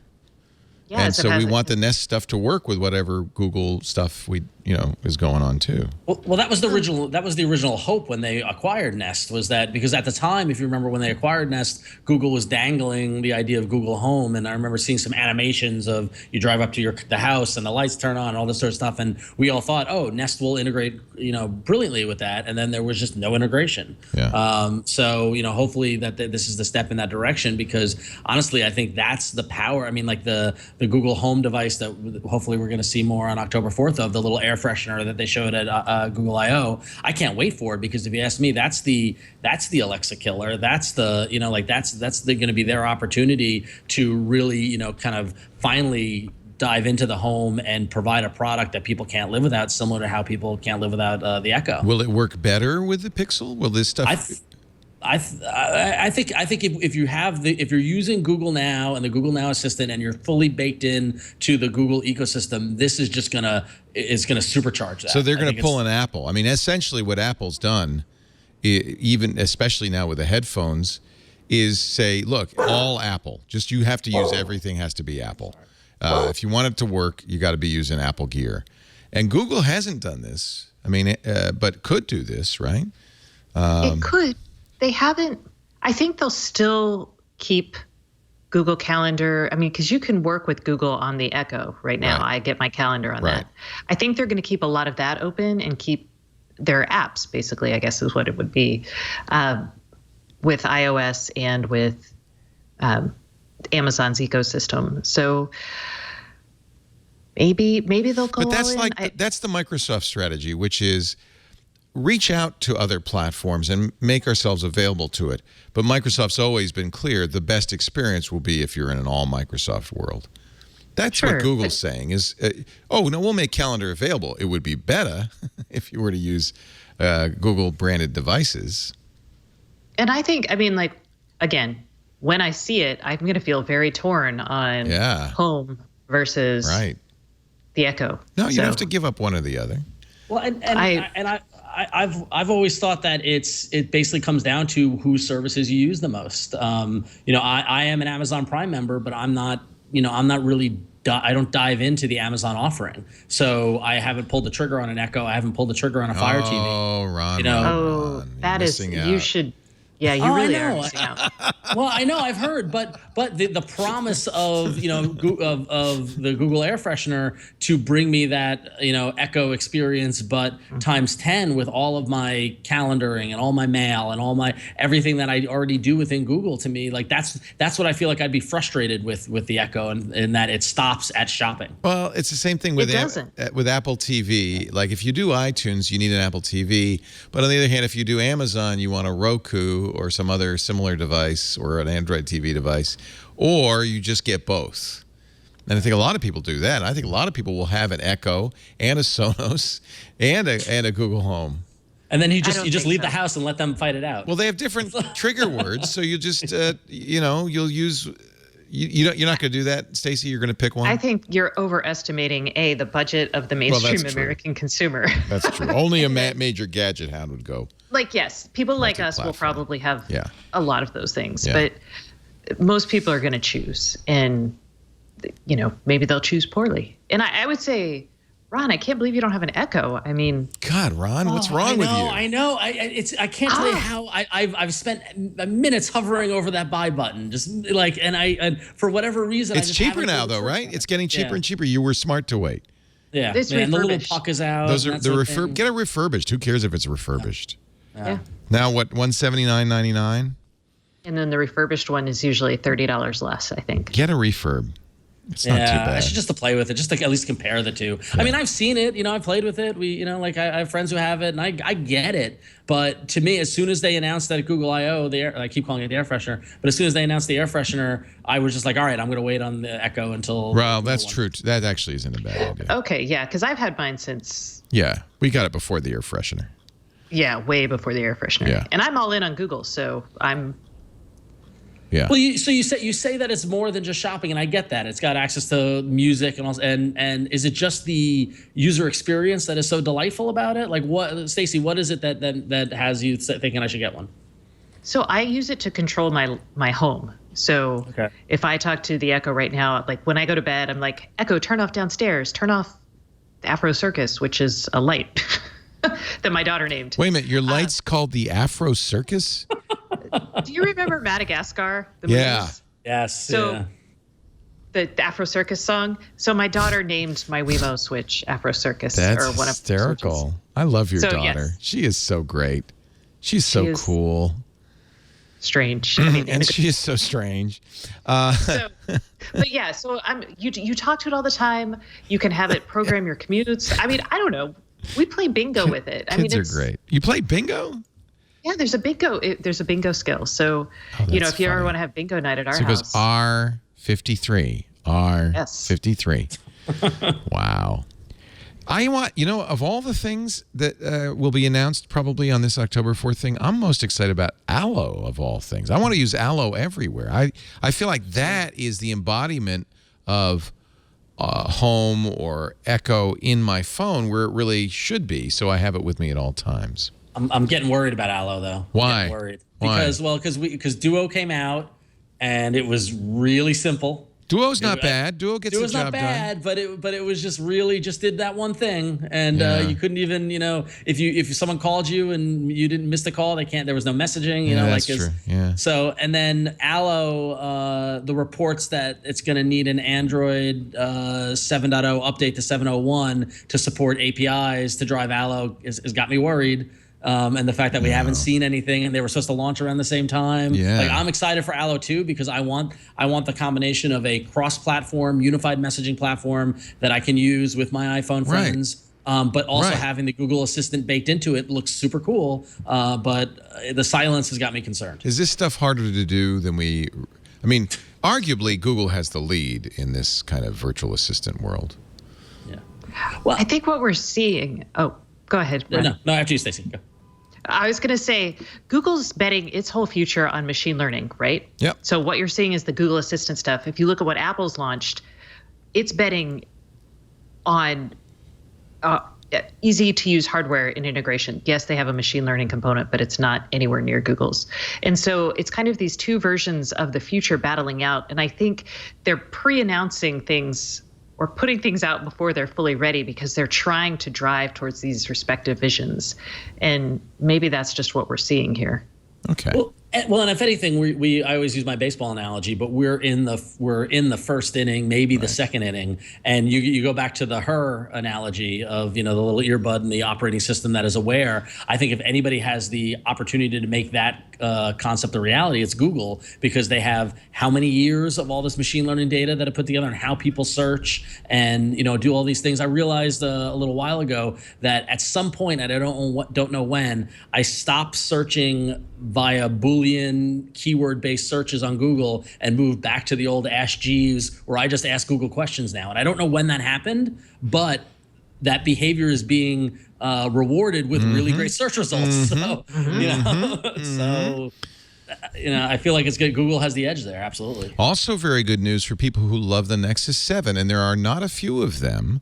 [SPEAKER 5] Yeah,
[SPEAKER 1] And
[SPEAKER 5] as it
[SPEAKER 1] so we
[SPEAKER 5] has-
[SPEAKER 1] want the Nest stuff to work with whatever Google stuff is going on too.
[SPEAKER 4] Well, that was the original. That was the original hope when they acquired Nest. Was that because at the time, if you remember, when they acquired Nest, Google was dangling the idea of Google Home, and I remember seeing some animations of you drive up to the house and the lights turn on, and all this sort of stuff, and we all thought, oh, Nest will integrate, brilliantly with that, and then there was just no integration.
[SPEAKER 1] Yeah.
[SPEAKER 4] So hopefully that this is the step in that direction, because honestly, I think that's the power. I mean, like the Google Home device that hopefully we're going to see more on October 4th of, the little air freshener that they showed at Google I/O. I can't wait for it, because if you ask me, that's the Alexa killer. That's the that's going to be their opportunity to really kind of finally dive into the home and provide a product that people can't live without, similar to how people can't live without the Echo.
[SPEAKER 1] Will it work better with the Pixel? Will this stuff?
[SPEAKER 4] I think if you're using Google Now and the Google Now Assistant, and you're fully baked in to the Google ecosystem, this is just gonna supercharge that.
[SPEAKER 1] So they're going to pull an Apple. I mean, essentially what Apple's done, even especially now with the headphones, is say, look, all Apple. Just you have to use everything has to be Apple. If you want it to work, you got to be using Apple gear. And Google hasn't done this. I mean, but could do this, right?
[SPEAKER 5] It could. They haven't. I think they'll still keep Google Calendar. I mean, because you can work with Google on the Echo right now.
[SPEAKER 1] Right.
[SPEAKER 5] I get my calendar on
[SPEAKER 1] Right.
[SPEAKER 5] that. I think they're going to keep a lot of that open and keep their apps, basically, I guess is what it would be, with iOS and with Amazon's ecosystem. So maybe they'll go
[SPEAKER 1] But that's
[SPEAKER 5] all in.
[SPEAKER 1] like that's the Microsoft strategy, which is reach out to other platforms and make ourselves available to it. But Microsoft's always been clear the best experience will be if you're in an all Microsoft world. That's
[SPEAKER 5] Sure,
[SPEAKER 1] what Google's saying is, we'll make calendar available. It would be better if you were to use Google branded devices.
[SPEAKER 5] And I think, like, again, when I see it, I'm going to feel very torn on Home versus the Echo.
[SPEAKER 1] No, you don't have to give up one or the other.
[SPEAKER 4] Well, I've always thought that it basically comes down to whose services you use the most. I am an Amazon Prime member, but I'm not really. I don't dive into the Amazon offering, so I haven't pulled the trigger on an Echo. I haven't pulled the trigger on a Fire TV.
[SPEAKER 1] Oh, Ron,
[SPEAKER 5] Oh, that is, you should. Yeah, you really are missing out.
[SPEAKER 4] Well, I know, I've heard, but the promise of of the Google Air Freshener to bring me that Echo experience, but times 10 with all of my calendaring and all my mail and all my everything that I already do within Google, to me, like that's what I feel like I'd be frustrated with the Echo, and that it stops at shopping.
[SPEAKER 1] Well, it's the same thing with with Apple TV. Like if you do iTunes, you need an Apple TV, but on the other hand, if you do Amazon, you want a Roku or some other similar device or an Android TV device, or you just get both. And I think a lot of people do that. I think a lot of people will have an Echo and a Sonos and a Google Home.
[SPEAKER 4] And then you just leave the house and let them fight it out.
[SPEAKER 1] Well, they have different trigger words, so you just you'll use. You're not going to do that, Stacey. You're going to pick one.
[SPEAKER 5] I think you're overestimating the budget of the mainstream American consumer.
[SPEAKER 1] That's true. Only a major gadget hound would go.
[SPEAKER 5] Yes, people like us will probably have a lot of those things, but most people are going to choose, and maybe they'll choose poorly. And I would say, Ron, I can't believe you don't have an Echo. I mean,
[SPEAKER 1] God, Ron, what's wrong with you?
[SPEAKER 4] I know. I can't tell you how I've spent minutes hovering over that buy button, just and for whatever reason,
[SPEAKER 1] it's cheaper now, though, right? It's getting cheaper and cheaper. You were smart to wait.
[SPEAKER 4] Yeah, and the little puck is out.
[SPEAKER 1] Those are get a refurbished. Who cares if it's refurbished? Yeah. Now what? $179.99.
[SPEAKER 5] And then the refurbished one is usually $30 less, I think.
[SPEAKER 1] Get a refurb. It's not too bad.
[SPEAKER 4] I should just to play with it, just to at least compare the two. Yeah. I mean, I've seen it. I've played with it. I have friends who have it, and I get it. But to me, as soon as they announced that at Google I/O, I keep calling it the air freshener. But as soon as they announced the air freshener, I was just like, all right, I'm going to wait on the Echo until.
[SPEAKER 1] Well, that's true. That actually isn't a bad idea.
[SPEAKER 5] Okay, yeah, because I've had mine since.
[SPEAKER 1] Yeah, we got it before the air freshener.
[SPEAKER 5] Yeah, way before the air freshener. Yeah. And I'm all in on Google, so I'm.
[SPEAKER 1] Yeah.
[SPEAKER 4] Well, you say that it's more than just shopping, and I get that. It's got access to music and all, and is it just the user experience that is so delightful about it? Like what, Stacey? What is it that has you thinking I should get one?
[SPEAKER 5] So I use it to control my home. So if I talk to the Echo right now, like when I go to bed, I'm like, Echo, turn off downstairs, turn off the Afro Circus, which is a light that my daughter named.
[SPEAKER 1] Wait a minute, your light's called the Afro Circus?
[SPEAKER 5] Do you remember Madagascar? The movies?
[SPEAKER 4] Yes.
[SPEAKER 5] So the Afro Circus song. So my daughter named my Wemo Switch Afro Circus.
[SPEAKER 1] That's hysterical. I love your daughter. Yes. She is so great. She's so cool.
[SPEAKER 5] Strange. I mean,
[SPEAKER 1] and she is so strange.
[SPEAKER 5] So you talk to it all the time. You can have it program your commutes. I mean, I don't know. We play bingo with it.
[SPEAKER 1] Kids are great. You play bingo?
[SPEAKER 5] Yeah, there's a bingo skill. So, if you ever want to have bingo night at our house.
[SPEAKER 1] So it goes R53. R53. Yes. Wow. I want, of all the things that will be announced probably on this October 4th thing, I'm most excited about Allo of all things. I want to use Allo everywhere. I feel like that is the embodiment of Home or Echo in my phone where it really should be. So I have it with me at all times.
[SPEAKER 4] I'm getting worried about Allo though.
[SPEAKER 1] Why?
[SPEAKER 4] I'm worried because Duo came out and it was really simple.
[SPEAKER 1] Duo's not bad. Duo gets the job done.
[SPEAKER 4] Duo's not bad, but it was just really just did that one thing, and you couldn't even if someone called you and you didn't miss the call, there was no messaging.
[SPEAKER 1] That's true. Yeah.
[SPEAKER 4] So and then Allo, the reports that it's going to need an Android 7.0 update to 7.01 to support APIs to drive Allo has got me worried. And the fact that we haven't seen anything, and they were supposed to launch around the same time.
[SPEAKER 1] Yeah.
[SPEAKER 4] Like I'm excited for Allo too because I want the combination of a cross-platform, unified messaging platform that I can use with my iPhone friends, but also having the Google Assistant baked into it looks super cool. But the silence has got me concerned.
[SPEAKER 1] Is this stuff harder to do than we? I mean, arguably Google has the lead in this kind of virtual assistant world.
[SPEAKER 4] Yeah.
[SPEAKER 5] Well, I think what we're seeing. Oh, go ahead.
[SPEAKER 4] No, after you, Stacey. Go.
[SPEAKER 5] I was going to say, Google's betting its whole future on machine learning, right?
[SPEAKER 1] Yep.
[SPEAKER 5] So what you're seeing is the Google Assistant stuff. If you look at what Apple's launched, it's betting on easy-to-use hardware and integration. Yes, they have a machine learning component, but it's not anywhere near Google's. And so it's kind of these two versions of the future battling out. And I think they're pre-announcing things or putting things out before they're fully ready because they're trying to drive towards these respective visions. And maybe that's just what we're seeing here.
[SPEAKER 1] Okay.
[SPEAKER 4] Well, and if anything, I always use my baseball analogy, but we're in the first inning, maybe the second inning, and you go back to the Her analogy of the little earbud and the operating system that is aware. I think if anybody has the opportunity to make that concept a reality, it's Google, because they have how many years of all this machine learning data that are put together and how people search and do all these things. I realized a little while ago that at some point, and I don't know when, I stopped searching via Boolean keyword-based searches on Google and moved back to the old Ask Jeeves, where I just ask Google questions now. And I don't know when that happened, but that behavior is being rewarded with really great search results. So, I feel like it's good. Google has the edge there. Absolutely.
[SPEAKER 1] Also, very good news for people who love the Nexus 7, and there are not a few of them.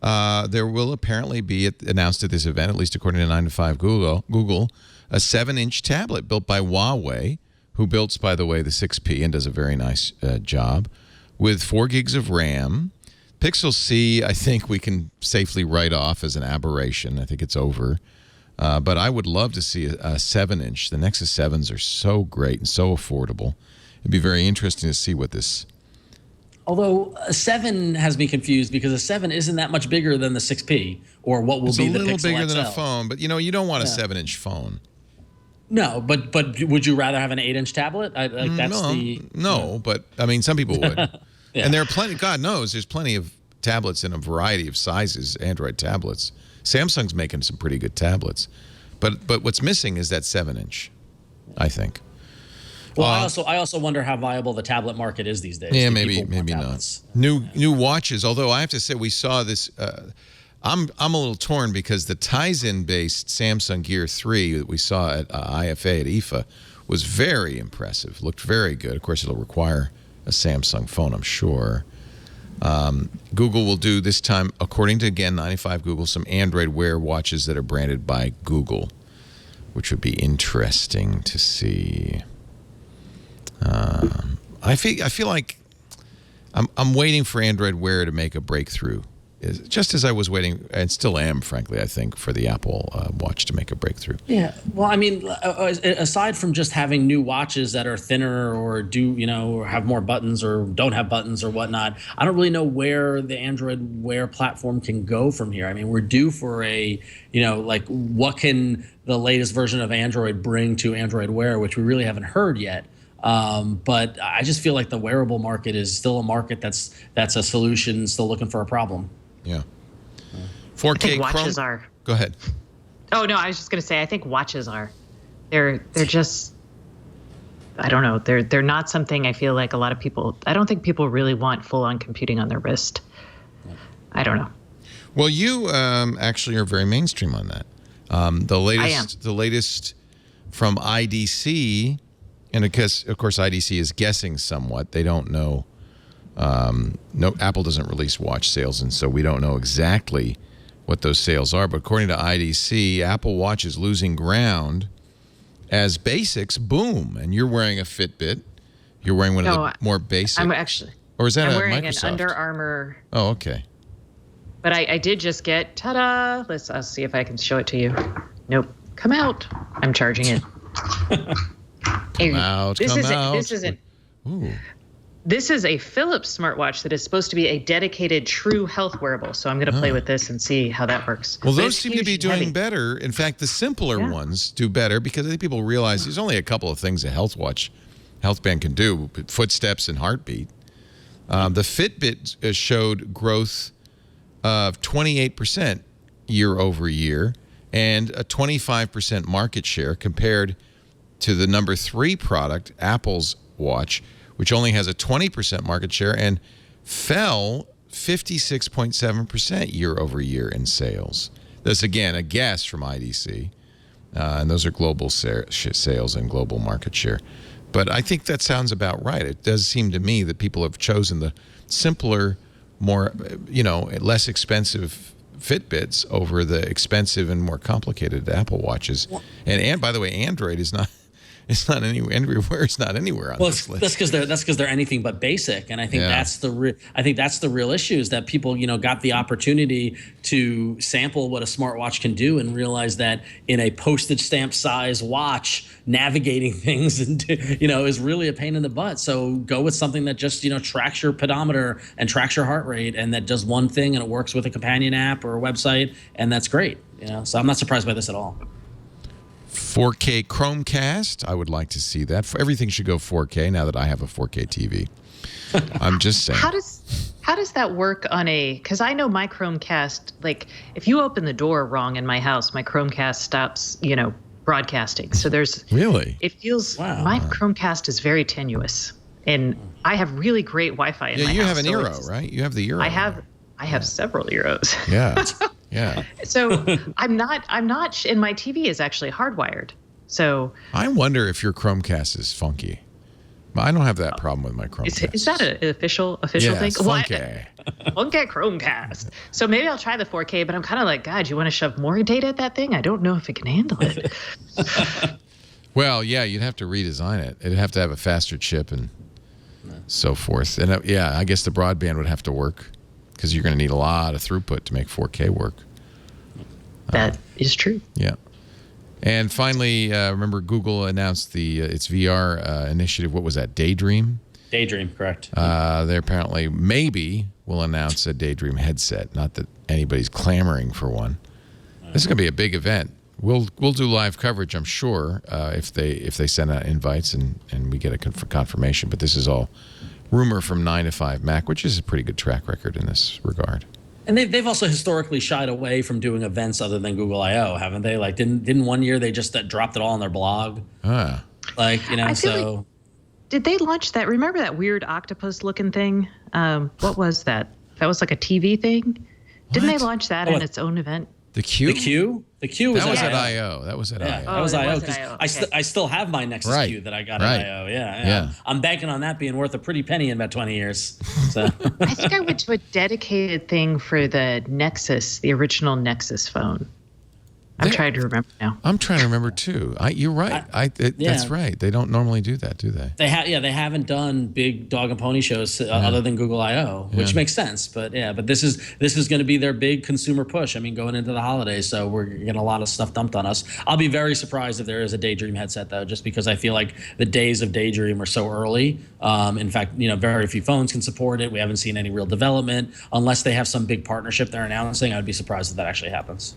[SPEAKER 1] There will apparently be announced at this event, at least according to 9 to 5 Google, a 7-inch tablet built by Huawei, who builds, by the way, the 6P and does a very nice job, with 4 gigs of RAM. Pixel C, I think we can safely write off as an aberration. I think it's over. But I would love to see a 7-inch. The Nexus 7s are so great and so affordable. It'd be very interesting to see what this...
[SPEAKER 4] Although a 7 has me confused because a 7 isn't that much bigger than the 6P or what will be the Pixel XL. It's a little bigger than a phone, but you don't want a 7-inch phone. No, but would you rather have an 8-inch tablet?
[SPEAKER 1] No, but I mean, some people would. Yeah. And there are plenty, God knows, there's plenty of tablets in a variety of sizes, Android tablets. Samsung's making some pretty good tablets. But what's missing is that 7-inch, I think.
[SPEAKER 4] Well, I also wonder how viable the tablet market is these days.
[SPEAKER 1] Yeah, maybe not. New watches, although I have to say we saw this. I'm a little torn because the Tizen-based Samsung Gear 3 that we saw at IFA at IFA was very impressive. Looked very good. Of course, it'll require a Samsung phone, I'm sure. Google will do this time, according to, again, 95 Google, some Android Wear watches that are branded by Google, which would be interesting to see. I feel like I'm waiting for Android Wear to make a breakthrough, just as I was waiting, and still am, frankly, I think, for the Apple Watch to make a breakthrough.
[SPEAKER 4] Yeah. Well, I mean, aside from just having new watches that are thinner or or have more buttons or don't have buttons or whatnot, I don't really know where the Android Wear platform can go from here. I mean, we're due for what can the latest version of Android bring to Android Wear, which we really haven't heard yet. But I just feel like the wearable market is still a market that's a solution, still looking for a problem.
[SPEAKER 1] Yeah. 4K
[SPEAKER 5] I think watches are.
[SPEAKER 1] Go ahead.
[SPEAKER 5] Oh no, I was just going to say I think watches are. They're just. I don't know. They're not something I feel like a lot of people. I don't think people really want full-on computing on their wrist. I don't know.
[SPEAKER 1] Well, you actually are very mainstream on that. The latest from IDC. And of course, IDC is guessing somewhat. They don't know. Apple doesn't release watch sales, and so we don't know exactly what those sales are. But according to IDC, Apple Watch is losing ground as basics boom. And you're wearing a Fitbit. You're wearing one of the more basic.
[SPEAKER 5] I'm actually.
[SPEAKER 1] Or is that
[SPEAKER 5] I'm wearing
[SPEAKER 1] Microsoft?
[SPEAKER 5] an Under Armour.
[SPEAKER 1] Oh, okay.
[SPEAKER 5] But I did just get, ta-da. I'll see if I can show it to you. Nope. Come out. I'm charging it. This is a Philips smartwatch that is supposed to be a dedicated true health wearable. So I'm going to play with this and see how that works.
[SPEAKER 1] Well, those seem to be doing better. In fact, the simpler ones do better because I think people realize there's only a couple of things a health band can do: footsteps and heartbeat. The Fitbit showed growth of 28% year over year and a 25% market share compared to the number 3 product, Apple's watch, which only has a 20% market share and fell 56.7% year over year in sales. That's, again, a guess from IDC. And those are global sales and global market share. But I think that sounds about right. It does seem to me that people have chosen the simpler, more, less expensive Fitbits over the expensive and more complicated Apple Watches. And by the way, Android is not. It's not anywhere. Android Wear is not anywhere on this list.
[SPEAKER 4] That's because they're anything but basic, and I think that's the real issue is that people got the opportunity to sample what a smartwatch can do and realize that in a postage stamp size watch, navigating things is really a pain in the butt. So go with something that just tracks your pedometer and tracks your heart rate, and that does one thing and it works with a companion app or a website, and that's great. So I'm not surprised by this at all.
[SPEAKER 1] 4K Chromecast. I would like to see that. Everything should go 4K now that I have a 4K TV. I'm just saying.
[SPEAKER 5] How does that work on because I know my Chromecast, like if you open the door wrong in my house, my Chromecast stops, broadcasting. So
[SPEAKER 1] Really?
[SPEAKER 5] it feels, my Chromecast is very tenuous. And I have really great Wi-Fi in my house.
[SPEAKER 1] Yeah, you have an Eero, right? You have the Eero.
[SPEAKER 5] I have several Eeros.
[SPEAKER 1] Yeah, yeah.
[SPEAKER 5] So I'm not, and my TV is actually hardwired. So
[SPEAKER 1] I wonder if your Chromecast is funky. I don't have that problem with my Chromecast.
[SPEAKER 5] Is that an official thing?
[SPEAKER 1] Yes, funky.
[SPEAKER 5] Funky Chromecast. So maybe I'll try the 4K, but I'm kind of like, God, you want to shove more data at that thing? I don't know if it can handle it.
[SPEAKER 1] Well, yeah, you'd have to redesign it. It'd have to have a faster chip and so forth. And I guess the broadband would have to work because you're going to need a lot of throughput to make 4K work.
[SPEAKER 5] That is true.
[SPEAKER 1] Yeah. And finally, remember Google announced its VR initiative. What was that? Daydream?
[SPEAKER 4] Daydream, correct.
[SPEAKER 1] They apparently maybe will announce a Daydream headset. Not that anybody's clamoring for one. This is going to be a big event. We'll do live coverage, I'm sure, if they send out invites and we get a confirmation. But this is all rumor from 9 to 5 Mac, which is a pretty good track record in this regard.
[SPEAKER 4] And they've also historically shied away from doing events other than Google I/O, haven't they? Like, didn't one year they just dropped it all on their blog? Like, so.
[SPEAKER 5] Did they launch that? Remember that weird octopus-looking thing? What was that? That was like a TV thing? Didn't they launch that in its own event?
[SPEAKER 1] The Q?
[SPEAKER 4] The Q? The Q was
[SPEAKER 1] at I/O. That was at I/O.
[SPEAKER 4] That was I/O.
[SPEAKER 5] Okay.
[SPEAKER 4] I still have my Nexus Q that I got at I/O. Yeah. I'm banking on that being worth a pretty penny in about 20 years. So.
[SPEAKER 5] I think I went to a dedicated thing for the Nexus, the original Nexus phone. I'm trying to remember now.
[SPEAKER 1] I'm trying to remember too. You're right. That's right. They don't normally do that, do they?
[SPEAKER 4] They haven't done big dog and pony shows other than Google I/O, which makes sense. But this is going to be their big consumer push. I mean, going into the holidays, so we're getting a lot of stuff dumped on us. I'll be very surprised if there is a Daydream headset though, just because I feel like the days of Daydream are so early. In fact, very few phones can support it. We haven't seen any real development unless they have some big partnership they're announcing. I'd be surprised if that actually happens.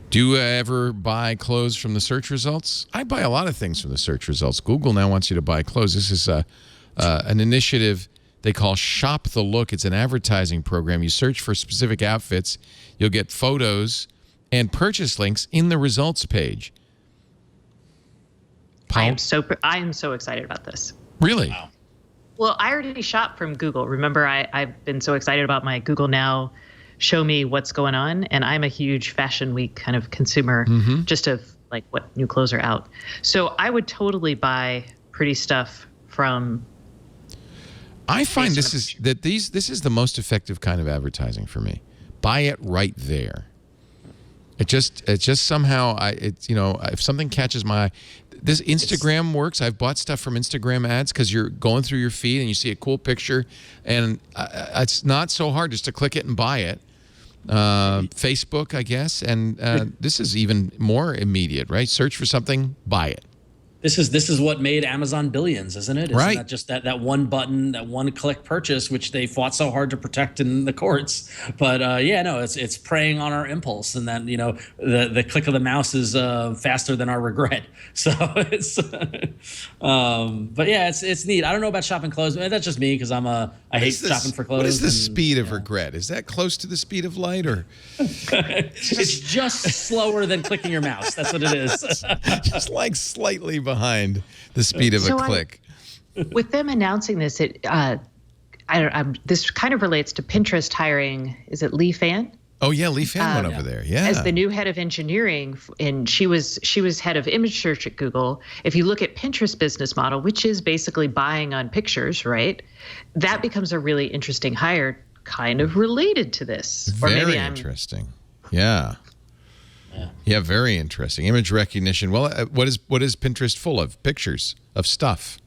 [SPEAKER 1] Do you ever buy clothes from the search results? I buy a lot of things from the search results. Google now wants you to buy clothes. This is an initiative they call Shop the Look. It's an advertising program. You search for specific outfits. You'll get photos and purchase links in the results page.
[SPEAKER 5] I am so excited about this.
[SPEAKER 1] Really?
[SPEAKER 4] Wow.
[SPEAKER 5] Well, I already shop from Google. Remember, I've been so excited about my Google Now show me what's going on, and I'm a huge Fashion Week kind of consumer, just of like what new clothes are out. So I would totally buy pretty stuff from.
[SPEAKER 1] I find this is the most effective kind of advertising for me. Buy it right there. It just somehow if something catches my eye. This Instagram works. I've bought stuff from Instagram ads because you're going through your feed and you see a cool picture, and it's not so hard just to click it and buy it. Facebook, I guess, and this is even more immediate, right? Search for something, buy it.
[SPEAKER 4] This is what made Amazon billions, isn't it?
[SPEAKER 1] Right.
[SPEAKER 4] Isn't that just that one button, that one click purchase, which they fought so hard to protect in the courts. But it's preying on our impulse, and then the click of the mouse is faster than our regret. So it's, but yeah, it's neat. I don't know about shopping clothes. That's just me because I hate shopping for clothes.
[SPEAKER 1] What is the speed of regret? Is that close to the speed of light, or
[SPEAKER 4] it's just slower than clicking your mouse? That's what it is.
[SPEAKER 1] Just like slightly behind the speed of a click.
[SPEAKER 5] With them announcing this, this kind of relates to Pinterest hiring. Is it Lee Fan?
[SPEAKER 1] Oh yeah, Lee Fan went over there. Yeah,
[SPEAKER 5] as the new head of engineering, and she was head of image search at Google. If you look at Pinterest business model, which is basically buying on pictures, right? That becomes a really interesting hire, kind of related to this.
[SPEAKER 1] Very interesting. Yeah. Yeah, very interesting. Image recognition. Well, what is Pinterest full of? Pictures of stuff.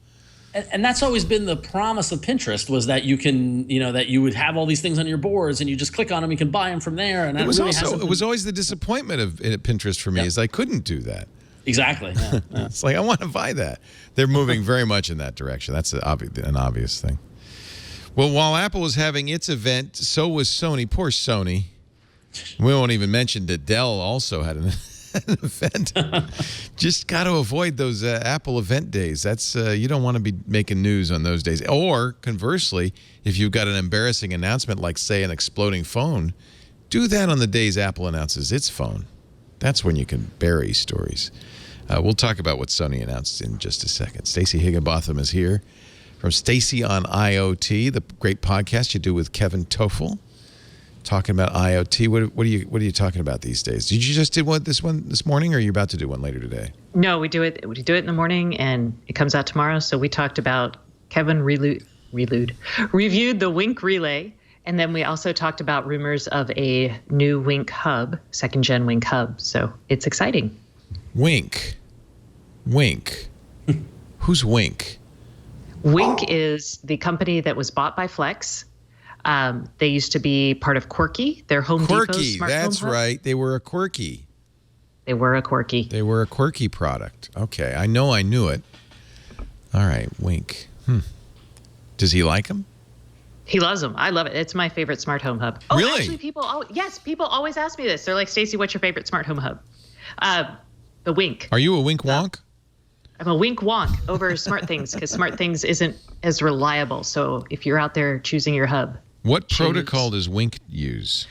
[SPEAKER 4] And that's always been the promise of Pinterest, was that you can, that you would have all these things on your boards and you just click on them, you can buy them from there. And it was
[SPEAKER 1] always the disappointment of Pinterest for me is I couldn't do that.
[SPEAKER 4] Exactly. Yeah.
[SPEAKER 1] It's like, I want to buy that. They're moving very much in that direction. That's an obvious thing. Well, while Apple was having its event, so was Sony. Poor Sony. We won't even mention that Dell also had an event. Just got to avoid those Apple event days. That's you don't want to be making news on those days. Or conversely, if you've got an embarrassing announcement like, say, an exploding phone, do that on the days Apple announces its phone. That's when you can bury stories. We'll talk about what Sony announced in just a second. Stacey Higginbotham is here from Stacey on IoT, the great podcast you do with Kevin Toffel, talking about IoT. What are you talking about these days? Did you just do this morning, or are you about to do one later today?
[SPEAKER 5] No, we do it. We do it in the morning, and it comes out tomorrow. So we talked about Kevin reviewed the Wink Relay, and then we also talked about rumors of a new Wink hub, second-gen Wink hub. So it's exciting.
[SPEAKER 1] Wink. Who's Wink?
[SPEAKER 5] Wink is the company that was bought by Flex. They used to be part of Quirky, their Home Depot smart home
[SPEAKER 1] That's
[SPEAKER 5] hub.
[SPEAKER 1] right. They were a Quirky.
[SPEAKER 5] They were a Quirky.
[SPEAKER 1] They were a Quirky product. Okay, I knew it. All right, Wink. Does he like them?
[SPEAKER 5] He loves them. I love it. It's my favorite smart home hub. Oh,
[SPEAKER 1] Really?
[SPEAKER 5] Actually, people always ask me this. They're like, Stacey, what's your favorite smart home hub? The Wink.
[SPEAKER 1] Are you a Wink wonk?
[SPEAKER 5] I'm a Wink wonk over Smart Things because Smart Things isn't as reliable. So if you're out there choosing your hub,
[SPEAKER 1] What protocol does Wink use?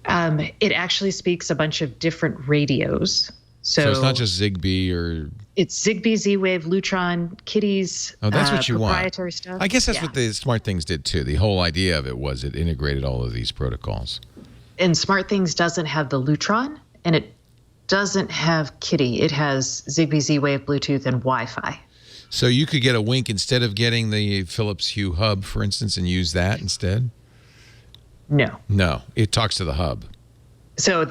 [SPEAKER 5] it actually speaks a bunch of different radios. So
[SPEAKER 1] it's not just Zigbee or...
[SPEAKER 5] It's Zigbee, Z-Wave, Lutron, Kitties.
[SPEAKER 1] Oh, that's what you want.
[SPEAKER 5] Proprietary stuff.
[SPEAKER 1] I guess that's what the Smart Things did too. The whole idea of it was it integrated all of these protocols.
[SPEAKER 5] And Smart Things doesn't have the Lutron, and it doesn't have Kitty. It has Zigbee, Z-Wave, Bluetooth, and Wi-Fi.
[SPEAKER 1] So you could get a Wink instead of getting the Philips Hue hub, for instance, and use that instead?
[SPEAKER 5] No.
[SPEAKER 1] No, it talks to the hub.
[SPEAKER 5] So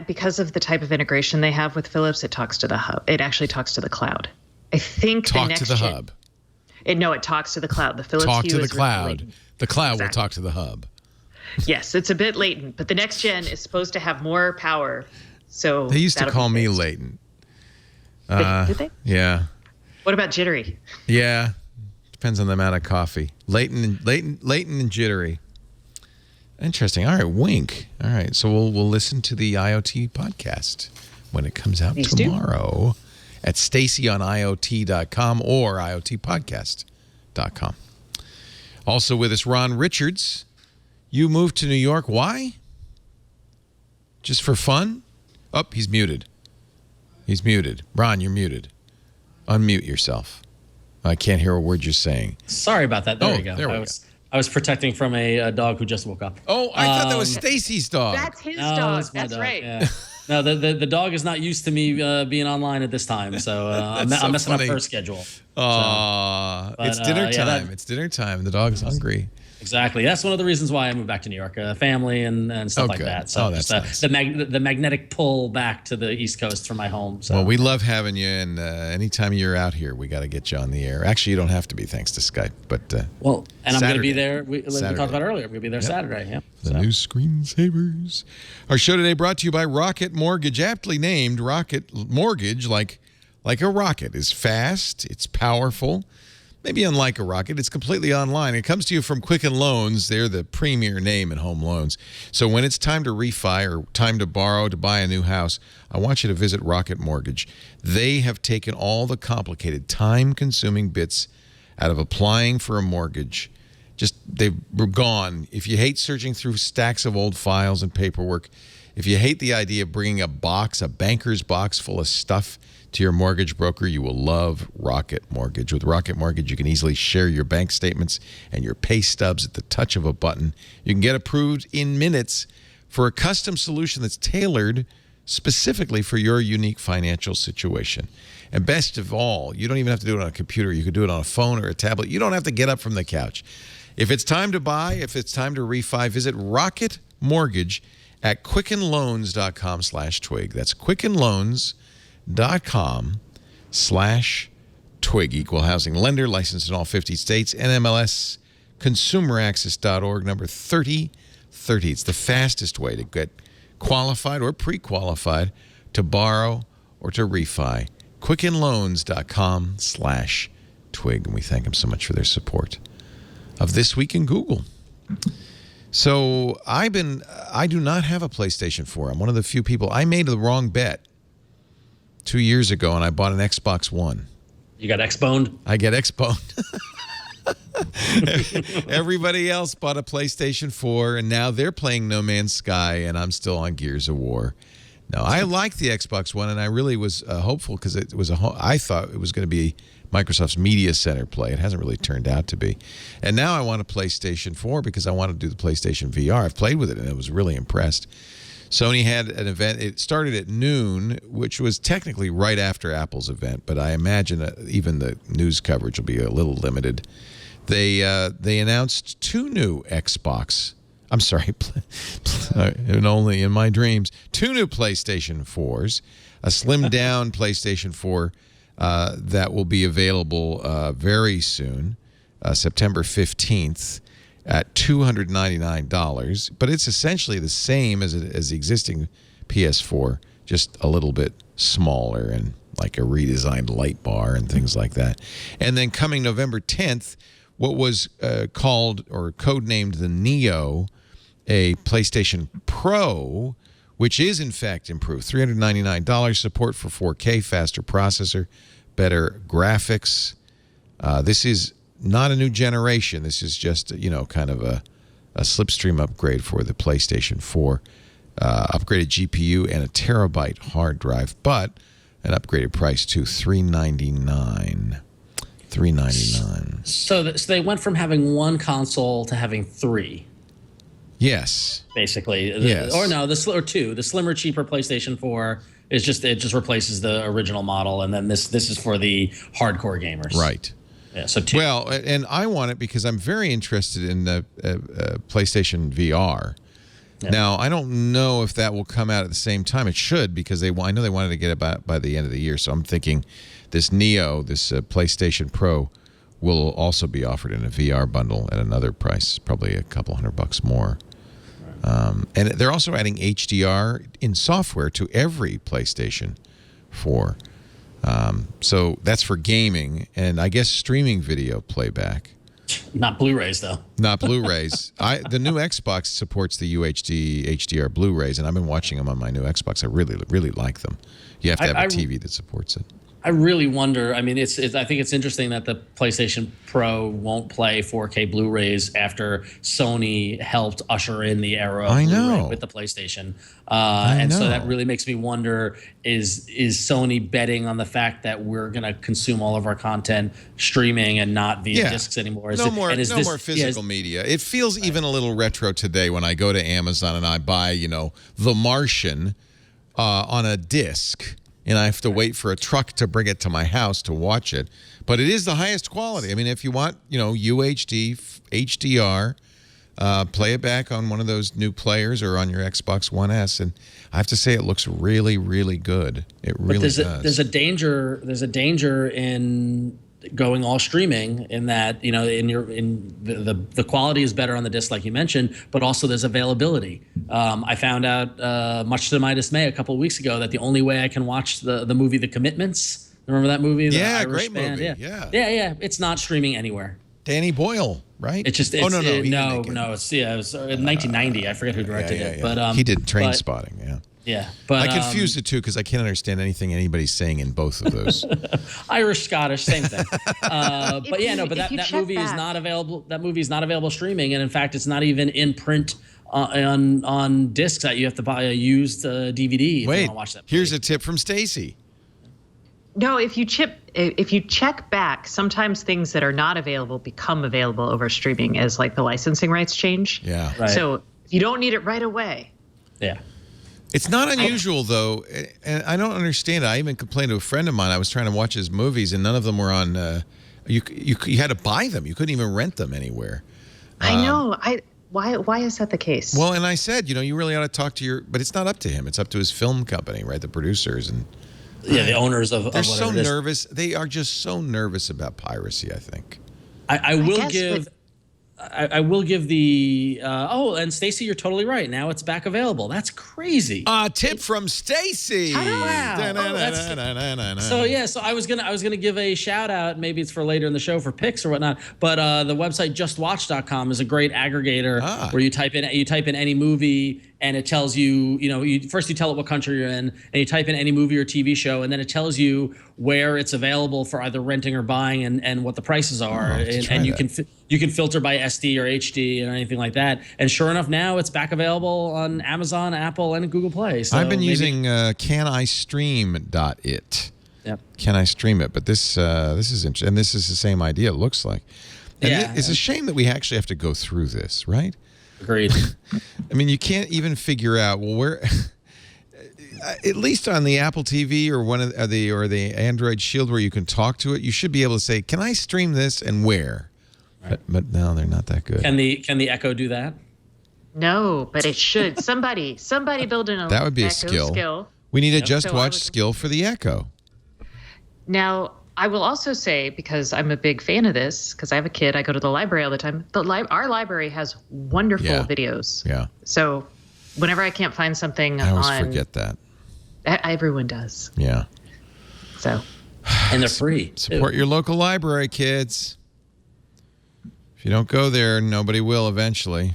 [SPEAKER 5] because of the type of integration they have with Philips, it talks to the hub. It actually talks to the cloud. I think
[SPEAKER 1] Talk
[SPEAKER 5] the next
[SPEAKER 1] to the hub.
[SPEAKER 5] It talks to the cloud. The Philips
[SPEAKER 1] Talk
[SPEAKER 5] Hue
[SPEAKER 1] to the
[SPEAKER 5] is really
[SPEAKER 1] cloud.
[SPEAKER 5] latent.
[SPEAKER 1] The cloud will
[SPEAKER 5] Exactly.
[SPEAKER 1] talk to the hub.
[SPEAKER 5] Yes, it's a bit latent, but the next gen is supposed to have more power. So
[SPEAKER 1] They used to
[SPEAKER 5] that'll
[SPEAKER 1] call
[SPEAKER 5] be
[SPEAKER 1] me
[SPEAKER 5] fixed.
[SPEAKER 1] latent.
[SPEAKER 5] Did they?
[SPEAKER 1] Yeah.
[SPEAKER 5] What about jittery?
[SPEAKER 1] Yeah. Depends on the amount of coffee. Latent and jittery. Interesting. All right, Wink. All right, so we'll listen to the IoT podcast when it comes out
[SPEAKER 5] Please do.
[SPEAKER 1] tomorrow at StaceyOnIoT.com or IoTpodcast.com. Also with us, Ron Richards. You moved to New York. Why? Just for fun? Oh, he's muted. He's muted. Ron, you're muted. Unmute yourself. I can't hear a word you're saying.
[SPEAKER 4] Sorry about that. There
[SPEAKER 1] Oh,
[SPEAKER 4] we go.
[SPEAKER 1] there we
[SPEAKER 4] I was protecting from a dog who just woke up.
[SPEAKER 1] Oh, I thought that was Stacey's dog.
[SPEAKER 5] That's his
[SPEAKER 4] No,
[SPEAKER 5] dog.
[SPEAKER 4] it's my
[SPEAKER 5] That's
[SPEAKER 4] dog,
[SPEAKER 5] right.
[SPEAKER 4] Yeah. No, the dog is not used to me being online at this time, so I'm
[SPEAKER 1] so
[SPEAKER 4] messing
[SPEAKER 1] funny.
[SPEAKER 4] up her schedule.
[SPEAKER 1] Aw,
[SPEAKER 4] But,
[SPEAKER 1] it's dinner
[SPEAKER 4] yeah,
[SPEAKER 1] time. It's dinner time. The dog's hungry.
[SPEAKER 4] Exactly. That's one of the reasons why I moved back to New York, family and stuff like
[SPEAKER 1] good.
[SPEAKER 4] that. So
[SPEAKER 1] Oh, that's
[SPEAKER 4] just,
[SPEAKER 1] nice.
[SPEAKER 4] the magnetic pull back to the East Coast from my home. So
[SPEAKER 1] Well, we love having you, and anytime you're out here, we got to get you on the air. Actually, you don't have to be, thanks to Skype, but
[SPEAKER 4] and I'm going to
[SPEAKER 1] Saturday.
[SPEAKER 4] be there. We
[SPEAKER 1] Saturday.
[SPEAKER 4] talked about earlier. We'll be there Saturday. Yeah.
[SPEAKER 1] the new screensavers. Our show today brought to you by Rocket Mortgage, aptly named Rocket Mortgage, like a rocket. It's fast, it's powerful. Maybe unlike a rocket, it's completely online. It comes to you from Quicken Loans. They're the premier name in home loans. So when it's time to refi or time to borrow to buy a new house, I want you to visit Rocket Mortgage. They have taken all the complicated, time-consuming bits out of applying for a mortgage. They're gone. If you hate searching through stacks of old files and paperwork, if you hate the idea of bringing a banker's box full of stuff to your mortgage broker, you will love Rocket Mortgage. With Rocket Mortgage, you can easily share your bank statements and your pay stubs at the touch of a button. You can get approved in minutes for a custom solution that's tailored specifically for your unique financial situation. And best of all, you don't even have to do it on a computer. You could do it on a phone or a tablet. You don't have to get up from the couch. If it's time to buy, if it's time to refi, visit Rocket Mortgage at quickenloans.com/twig. That's quickenloans.com/twig. Equal housing lender, licensed in all 50 states. NMLS consumeraccess.org, number 3030. It's the fastest way to get qualified or pre-qualified to borrow or to refi. quickenloans.com/twig. And we thank them so much for their support of This Week in Google. So I do not have a PlayStation 4. I'm one of the few people. I made the wrong bet 2 years ago, and I bought an Xbox One.
[SPEAKER 4] You got X-boned?
[SPEAKER 1] I get X-boned. Everybody else bought a PlayStation 4, and now they're playing No Man's Sky, and I'm still on Gears of War. No, I liked the Xbox One, and I really was hopeful because it was I thought it was going to be Microsoft's Media Center play. It hasn't really turned out to be. And now I want a PlayStation 4 because I want to do the PlayStation VR. I've played with it, and I was really impressed. Sony had an event. It started at noon, which was technically right after Apple's event, but I imagine even the news coverage will be a little limited. They announced 2 new Xbox. I'm sorry, and only in my dreams. 2 new PlayStation 4s, a slimmed-down PlayStation 4 that will be available very soon, September 15th, at $299. But it's essentially the same as the existing PS4, just a little bit smaller and like a redesigned light bar and things like that. And then coming November 10th, what was called or codenamed the Neo, a PlayStation Pro, which is in fact improved. $399, support for 4K, faster processor, better graphics. This is not a new generation. This is just, kind of a slipstream upgrade for the PlayStation 4. Upgraded GPU and a terabyte hard drive, but an upgraded price to $399.
[SPEAKER 4] So they went from having 1 console to having 3.
[SPEAKER 1] Yes.
[SPEAKER 4] Basically.
[SPEAKER 1] Yes.
[SPEAKER 4] Or no, or 2. The slimmer, cheaper PlayStation 4 is just replaces the original model, and then this is for the hardcore gamers.
[SPEAKER 1] Right.
[SPEAKER 4] Yeah. So 2.
[SPEAKER 1] Well, and I want it because I'm very interested in the PlayStation VR. Yeah. Now, I don't know if that will come out at the same time. It should, because I know they wanted to get it by the end of the year. So I'm thinking this Neo, this PlayStation Pro, will also be offered in a VR bundle at another price, probably a couple $100 more. And they're also adding HDR in software to every PlayStation 4. So that's for gaming, and I guess streaming video playback.
[SPEAKER 4] Not Blu-rays, though.
[SPEAKER 1] Not Blu-rays. The new Xbox supports the UHD HDR Blu-rays, and I've been watching them on my new Xbox. I really, really like them. You have to have a TV that supports it.
[SPEAKER 4] I really wonder. I mean, I think it's interesting that the PlayStation Pro won't play 4K Blu-rays after Sony helped usher in the era of Blu-ray with the PlayStation. So that really makes me wonder: is Sony betting on the fact that we're going to consume all of our content streaming and not via discs anymore?
[SPEAKER 1] No more physical media. It feels even a little retro today when I go to Amazon and I buy, The Martian on a disc. And I have to wait for a truck to bring it to my house to watch it. But it is the highest quality. I mean, if you want, UHD, HDR, play it back on one of those new players or on your Xbox One S. And I have to say it looks really, really good. It really does.
[SPEAKER 4] There's a danger in going all streaming in that, the quality is better on the disc, like you mentioned, but also there's availability. I found out, much to my dismay, a couple of weeks ago that the only way I can watch the movie The Commitments, remember that movie?
[SPEAKER 1] Yeah, great movie.
[SPEAKER 4] Yeah. It's not streaming anywhere.
[SPEAKER 1] Danny Boyle, right?
[SPEAKER 4] It's just
[SPEAKER 1] it was
[SPEAKER 4] 1990. I forget who directed it, but
[SPEAKER 1] he did Train Spotting. Yeah.
[SPEAKER 4] Yeah, but
[SPEAKER 1] I confuse the two because I can't understand anything anybody's saying in both of those.
[SPEAKER 4] Irish, Scottish, same thing. That movie is not available. That movie is not available streaming, and in fact, it's not even in print on discs. That you have to buy a used DVD. If you want to watch that movie.
[SPEAKER 1] Here's a tip from Stacey.
[SPEAKER 5] No, if you check back, sometimes things that are not available become available over streaming as like the licensing rights change.
[SPEAKER 1] Yeah.
[SPEAKER 5] Right. So you don't need it right away.
[SPEAKER 4] Yeah.
[SPEAKER 1] It's not unusual, though, and I don't understand it. I even complained to a friend of mine. I was trying to watch his movies, and none of them were on. You had to buy them. You couldn't even rent them anywhere.
[SPEAKER 5] I know. Why is that the case?
[SPEAKER 1] Well, and I said, you really ought to talk to but it's not up to him. It's up to his film company, right? The producers and
[SPEAKER 4] the owners of.
[SPEAKER 1] They're so nervous. They are just so nervous about piracy, I think.
[SPEAKER 4] I will give the and Stacey, you're totally right. Now it's back available. That's crazy.
[SPEAKER 1] Tip from Stacey.
[SPEAKER 4] Wow. So I was gonna give a shout out. Maybe it's for later in the show for picks or whatnot. But the website justwatch.com is a great aggregator where you type in any movie and it tells you, first you tell it what country you're in, and you type in any movie or TV show, and then it tells you where it's available for either renting or buying, and what the prices are, and you can filter by SD or HD or anything like that. And sure enough, now it's back available on Amazon, Apple, and Google Play. So
[SPEAKER 1] I've been using canistream.it.
[SPEAKER 4] Yep.
[SPEAKER 1] Can I stream it? But this is interesting, and this is the same idea. It looks like. And it's a shame that we actually have to go through this, right?
[SPEAKER 4] Agreed.
[SPEAKER 1] I mean, you can't even figure out where. At least on the Apple TV or one of the Android Shield, where you can talk to it, you should be able to say, "Can I stream this and where?" Right. But no, they're not that good.
[SPEAKER 4] Can the Echo do that?
[SPEAKER 5] No, but it should. Somebody build an
[SPEAKER 1] that would be
[SPEAKER 5] Echo
[SPEAKER 1] a skill. We need a Just Watch skill for the Echo.
[SPEAKER 5] Now, I will also say, because I'm a big fan of this, because I have a kid, I go to the library all the time. Our library has wonderful videos.
[SPEAKER 1] Yeah.
[SPEAKER 5] So whenever I can't find something
[SPEAKER 1] I always forget that.
[SPEAKER 5] Everyone does.
[SPEAKER 1] Yeah.
[SPEAKER 5] So.
[SPEAKER 4] And they're free.
[SPEAKER 1] Support your local library, kids. If you don't go there, nobody will eventually.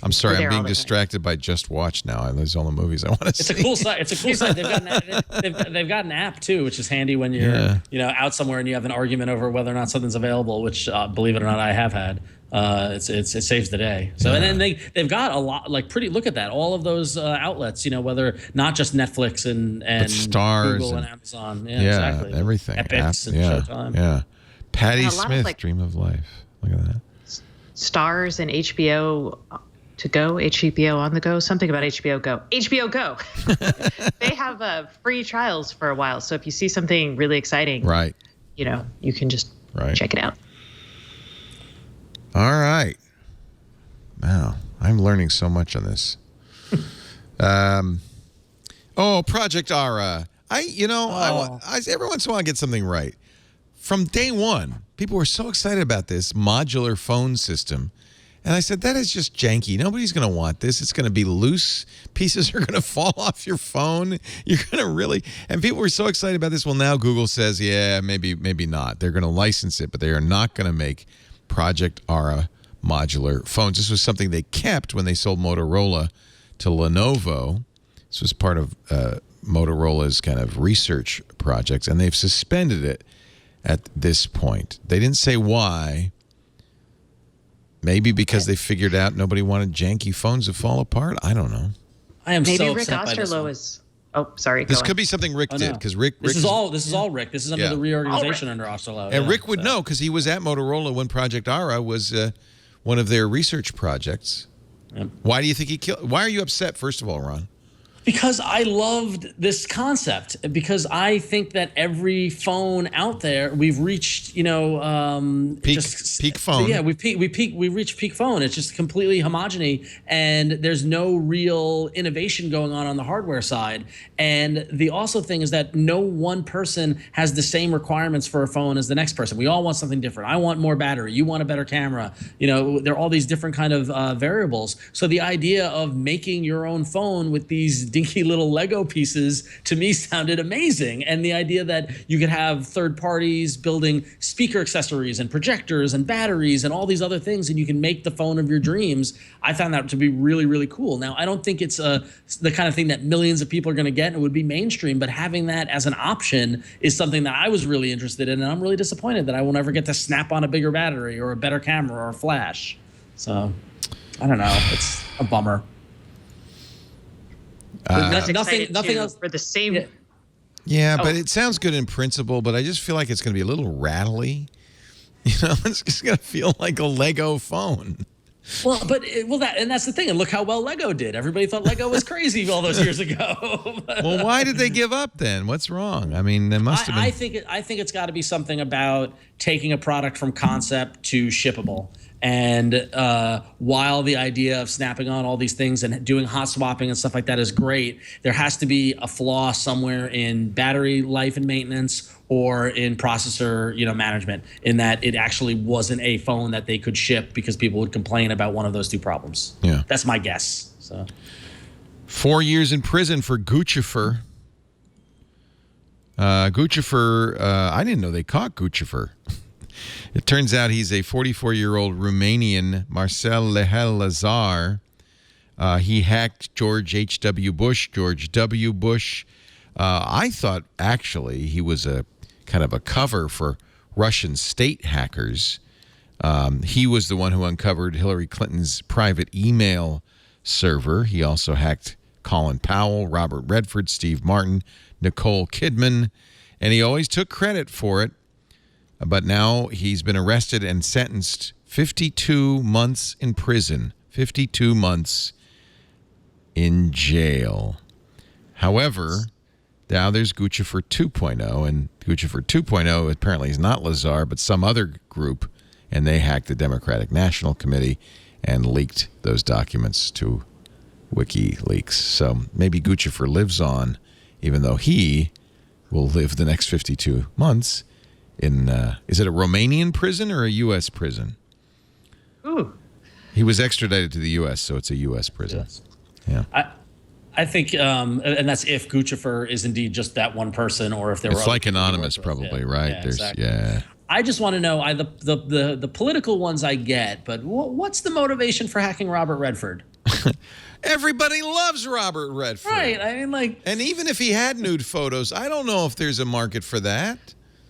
[SPEAKER 1] I'm sorry, I'm being distracted by Just Watch now. Those are all the movies I want to see.
[SPEAKER 4] It's a cool site. They've got an app too, which is handy when you're out somewhere and you have an argument over whether or not something's available. Which, believe it or not, I have had. It saves the day. So and then they've got a lot Look at that, all of those outlets. Whether not just Netflix and
[SPEAKER 1] Stars
[SPEAKER 4] Google and Amazon. Yeah, exactly.
[SPEAKER 1] Everything.
[SPEAKER 4] Epix and Showtime.
[SPEAKER 1] Yeah. Patti Smith, Dream of Life. Look at that.
[SPEAKER 5] Stars and HBO. To go, HBO on the go, something about HBO Go. HBO Go. They have free trials for a while. So if you see something really exciting,
[SPEAKER 1] right,
[SPEAKER 5] you can just check it out.
[SPEAKER 1] All right. Wow, I'm learning so much on this. Project Aura. Every once in a while I get something right. From day one, people were so excited about this modular phone system. And I said, that is just janky. Nobody's going to want this. It's going to be loose. Pieces are going to fall off your phone. You're going to really... And people were so excited about this. Well, now Google says, yeah, maybe not. They're going to license it, but they are not going to make Project Aura modular phones. This was something they kept when they sold Motorola to Lenovo. This was part of Motorola's kind of research projects, and they've suspended it at this point. They didn't say why. Maybe because they figured out nobody wanted janky phones to fall apart. I don't know.
[SPEAKER 4] I am
[SPEAKER 5] maybe
[SPEAKER 4] so
[SPEAKER 5] Rick
[SPEAKER 4] upset by this
[SPEAKER 5] Osterloh
[SPEAKER 4] one.
[SPEAKER 5] is. Oh, sorry.
[SPEAKER 1] This could be something Rick did because Rick.
[SPEAKER 4] This is all Rick. This is under the reorganization under Osterloh.
[SPEAKER 1] And Rick would know because he was at Motorola when Project Aura was one of their research projects. Yep. Why do you think he killed? Why are you upset? First of all, Ron.
[SPEAKER 4] Because I loved this concept. Because I think that every phone out there, we've reached,
[SPEAKER 1] peak phone.
[SPEAKER 4] Yeah, we reached peak phone. It's just completely homogeny, and there's no real innovation going on the hardware side. And the also thing is that no one person has the same requirements for a phone as the next person. We all want something different. I want more battery. You want a better camera. There are all these different kind of variables. So the idea of making your own phone with these dinky little Lego pieces to me sounded amazing. And the idea that you could have third parties building speaker accessories and projectors and batteries and all these other things, and you can make the phone of your dreams, I found that to be really, really cool. Now, I don't think it's the kind of thing that millions of people are going to get and it would be mainstream, but having that as an option is something that I was really interested in, and I'm really disappointed that I will never get to snap on a bigger battery or a better camera or a flash. So, I don't know. It's a bummer. Nothing else
[SPEAKER 5] for the same.
[SPEAKER 1] Yeah, but it sounds good in principle, but I just feel like it's going to be a little rattly. It's just going to feel like a Lego phone.
[SPEAKER 4] Well, that's the thing. And look how well Lego did. Everybody thought Lego was crazy all those years ago.
[SPEAKER 1] Well, why did they give up then? What's wrong? I mean, there must have been.
[SPEAKER 4] I think it's got to be something about taking a product from concept to shippable. And while the idea of snapping on all these things and doing hot swapping and stuff like that is great, there has to be a flaw somewhere in battery life and maintenance or in processor, management, in that it actually wasn't a phone that they could ship because people would complain about one of those two problems.
[SPEAKER 1] Yeah,
[SPEAKER 4] that's my guess. So,
[SPEAKER 1] 4 years in prison for Guccifer. Guccifer, I didn't know they caught Guccifer. It turns out he's a 44-year-old Romanian, Marcel Lehel Lazar. He hacked George H.W. Bush, George W. Bush. I thought, actually, he was a kind of a cover for Russian state hackers. He was the one who uncovered Hillary Clinton's private email server. He also hacked Colin Powell, Robert Redford, Steve Martin, Nicole Kidman, and he always took credit for it. But now he's been arrested and sentenced 52 months in prison, 52 months in jail. However, now there's Guccifer 2.0, and Guccifer 2.0 apparently is not Lazar, but some other group, and they hacked the Democratic National Committee and leaked those documents to WikiLeaks. So maybe Guccifer lives on, even though he will live the next 52 months in, is it a Romanian prison or a U.S. prison?
[SPEAKER 5] Ooh.
[SPEAKER 1] He was extradited to the U.S., so it's a U.S. prison.
[SPEAKER 4] Yes.
[SPEAKER 1] Yeah.
[SPEAKER 4] I think, and that's if Guccifer is indeed just that one person, or if there were.
[SPEAKER 1] It's like anonymous, probably, right?
[SPEAKER 4] Yeah,
[SPEAKER 1] There's,
[SPEAKER 4] exactly.
[SPEAKER 1] yeah.
[SPEAKER 4] I just want to know. The political ones I get, but what's the motivation for hacking Robert Redford?
[SPEAKER 1] Everybody loves Robert Redford.
[SPEAKER 4] Right. I mean, like.
[SPEAKER 1] And even if he had nude photos, I don't know if there's a market for that.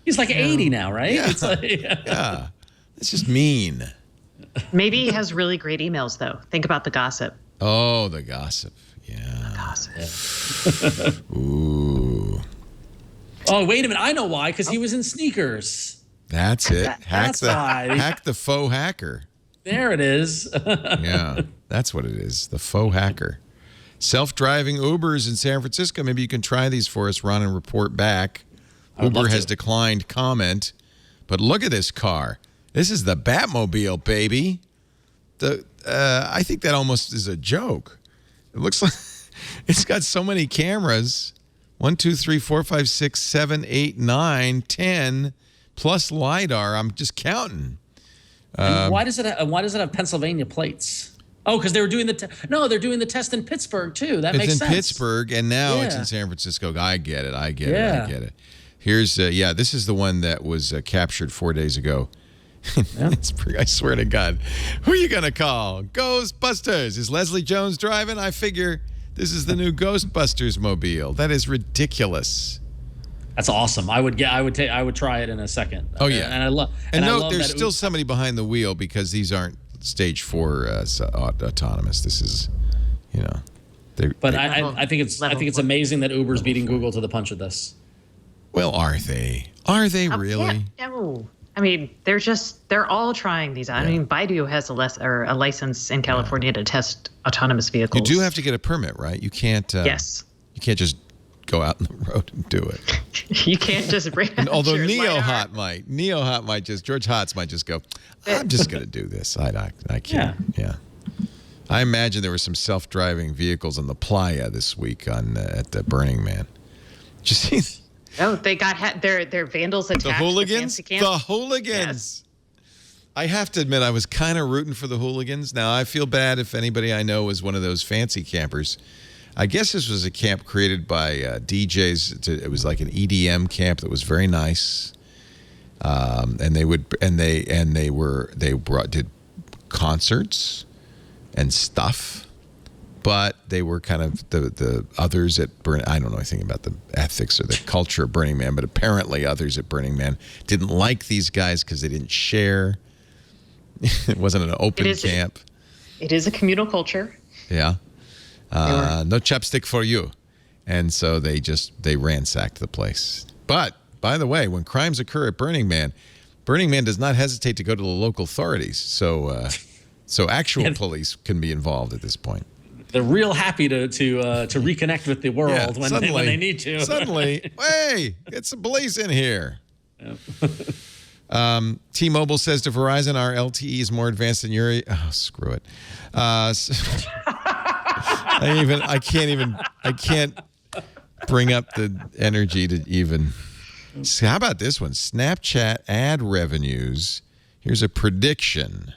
[SPEAKER 4] He's like 80 now, right?
[SPEAKER 1] Yeah.
[SPEAKER 4] It's like,
[SPEAKER 1] Yeah. It's just mean.
[SPEAKER 5] Maybe he has really great emails, though. Think about the gossip.
[SPEAKER 1] Oh, the gossip. Yeah.
[SPEAKER 5] Gossip.
[SPEAKER 1] Ooh.
[SPEAKER 4] Oh, wait a minute. I know why. Because he was in sneakers.
[SPEAKER 1] That's it.
[SPEAKER 4] That's why.
[SPEAKER 1] Hack the faux hacker.
[SPEAKER 4] There it is.
[SPEAKER 1] Yeah. That's what it is. The faux hacker. Self-driving Ubers in San Francisco. Maybe you can try these for us, Ron, and report back. Uber has declined comment. But look at this car. This is the Batmobile, baby. I think that almost is a joke. It looks like it's got so many cameras. 1, 2, 3, 4, 5, 6, 7, 8, 9, 10, plus LiDAR. I'm just counting.
[SPEAKER 4] And why does it have Pennsylvania plates? Oh, because they were doing they're doing the test in Pittsburgh too. That makes sense.
[SPEAKER 1] It's in Pittsburgh, and now it's in San Francisco. I get it. Here's this is the one that was captured 4 days ago. Yeah. I swear to God. Who are you going to call? Ghostbusters. Is Leslie Jones driving? I figure this is the new Ghostbusters mobile. That is ridiculous.
[SPEAKER 4] That's awesome. I would try it in a second.
[SPEAKER 1] Oh yeah.
[SPEAKER 4] And I love.
[SPEAKER 1] And note, there's still somebody behind the wheel because these aren't stage 4 autonomous. This is,
[SPEAKER 4] But I think it's amazing that Uber's beating Google to the punch with this.
[SPEAKER 1] Well, are they? Are they really?
[SPEAKER 5] Yeah, no. I mean, they're all trying these. I mean, Baidu has a license in California to test autonomous vehicles.
[SPEAKER 1] You do have to get a permit, right? You can't.
[SPEAKER 5] Yes.
[SPEAKER 1] You can't just go out on the road and do it.
[SPEAKER 5] You can't just bring.
[SPEAKER 1] Although George Hotz might just go, I'm just going to do this. I can't. Yeah. I imagine there were some self-driving vehicles on the playa this week at the Burning Man. Did you see?
[SPEAKER 5] Oh, they got their vandals attacked.
[SPEAKER 1] The hooligans? The hooligans.
[SPEAKER 5] Yes.
[SPEAKER 1] I have to admit, I was kind of rooting for the hooligans. Now, I feel bad if anybody I know was one of those fancy campers. I guess this was a camp created by DJs. It was like an EDM camp that was very nice. And they did concerts and stuff. But they were kind of the others at Burning. I don't know anything about the ethics or the culture of Burning Man, but apparently others at Burning Man didn't like these guys because they didn't share. It wasn't an open camp.
[SPEAKER 5] It is a communal culture.
[SPEAKER 1] Yeah. No chapstick for you. And so they ransacked the place. But, by the way, when crimes occur at Burning Man does not hesitate to go to the local authorities. So actual police can be involved at this point.
[SPEAKER 4] They're real happy to reconnect with the world when they need to.
[SPEAKER 1] Suddenly, hey, get some police in here. Yeah. T-Mobile says to Verizon, our LTE is more advanced than your. Oh, screw it. I can't bring up the energy to even. How about this one? Snapchat ad revenues. Here's a prediction.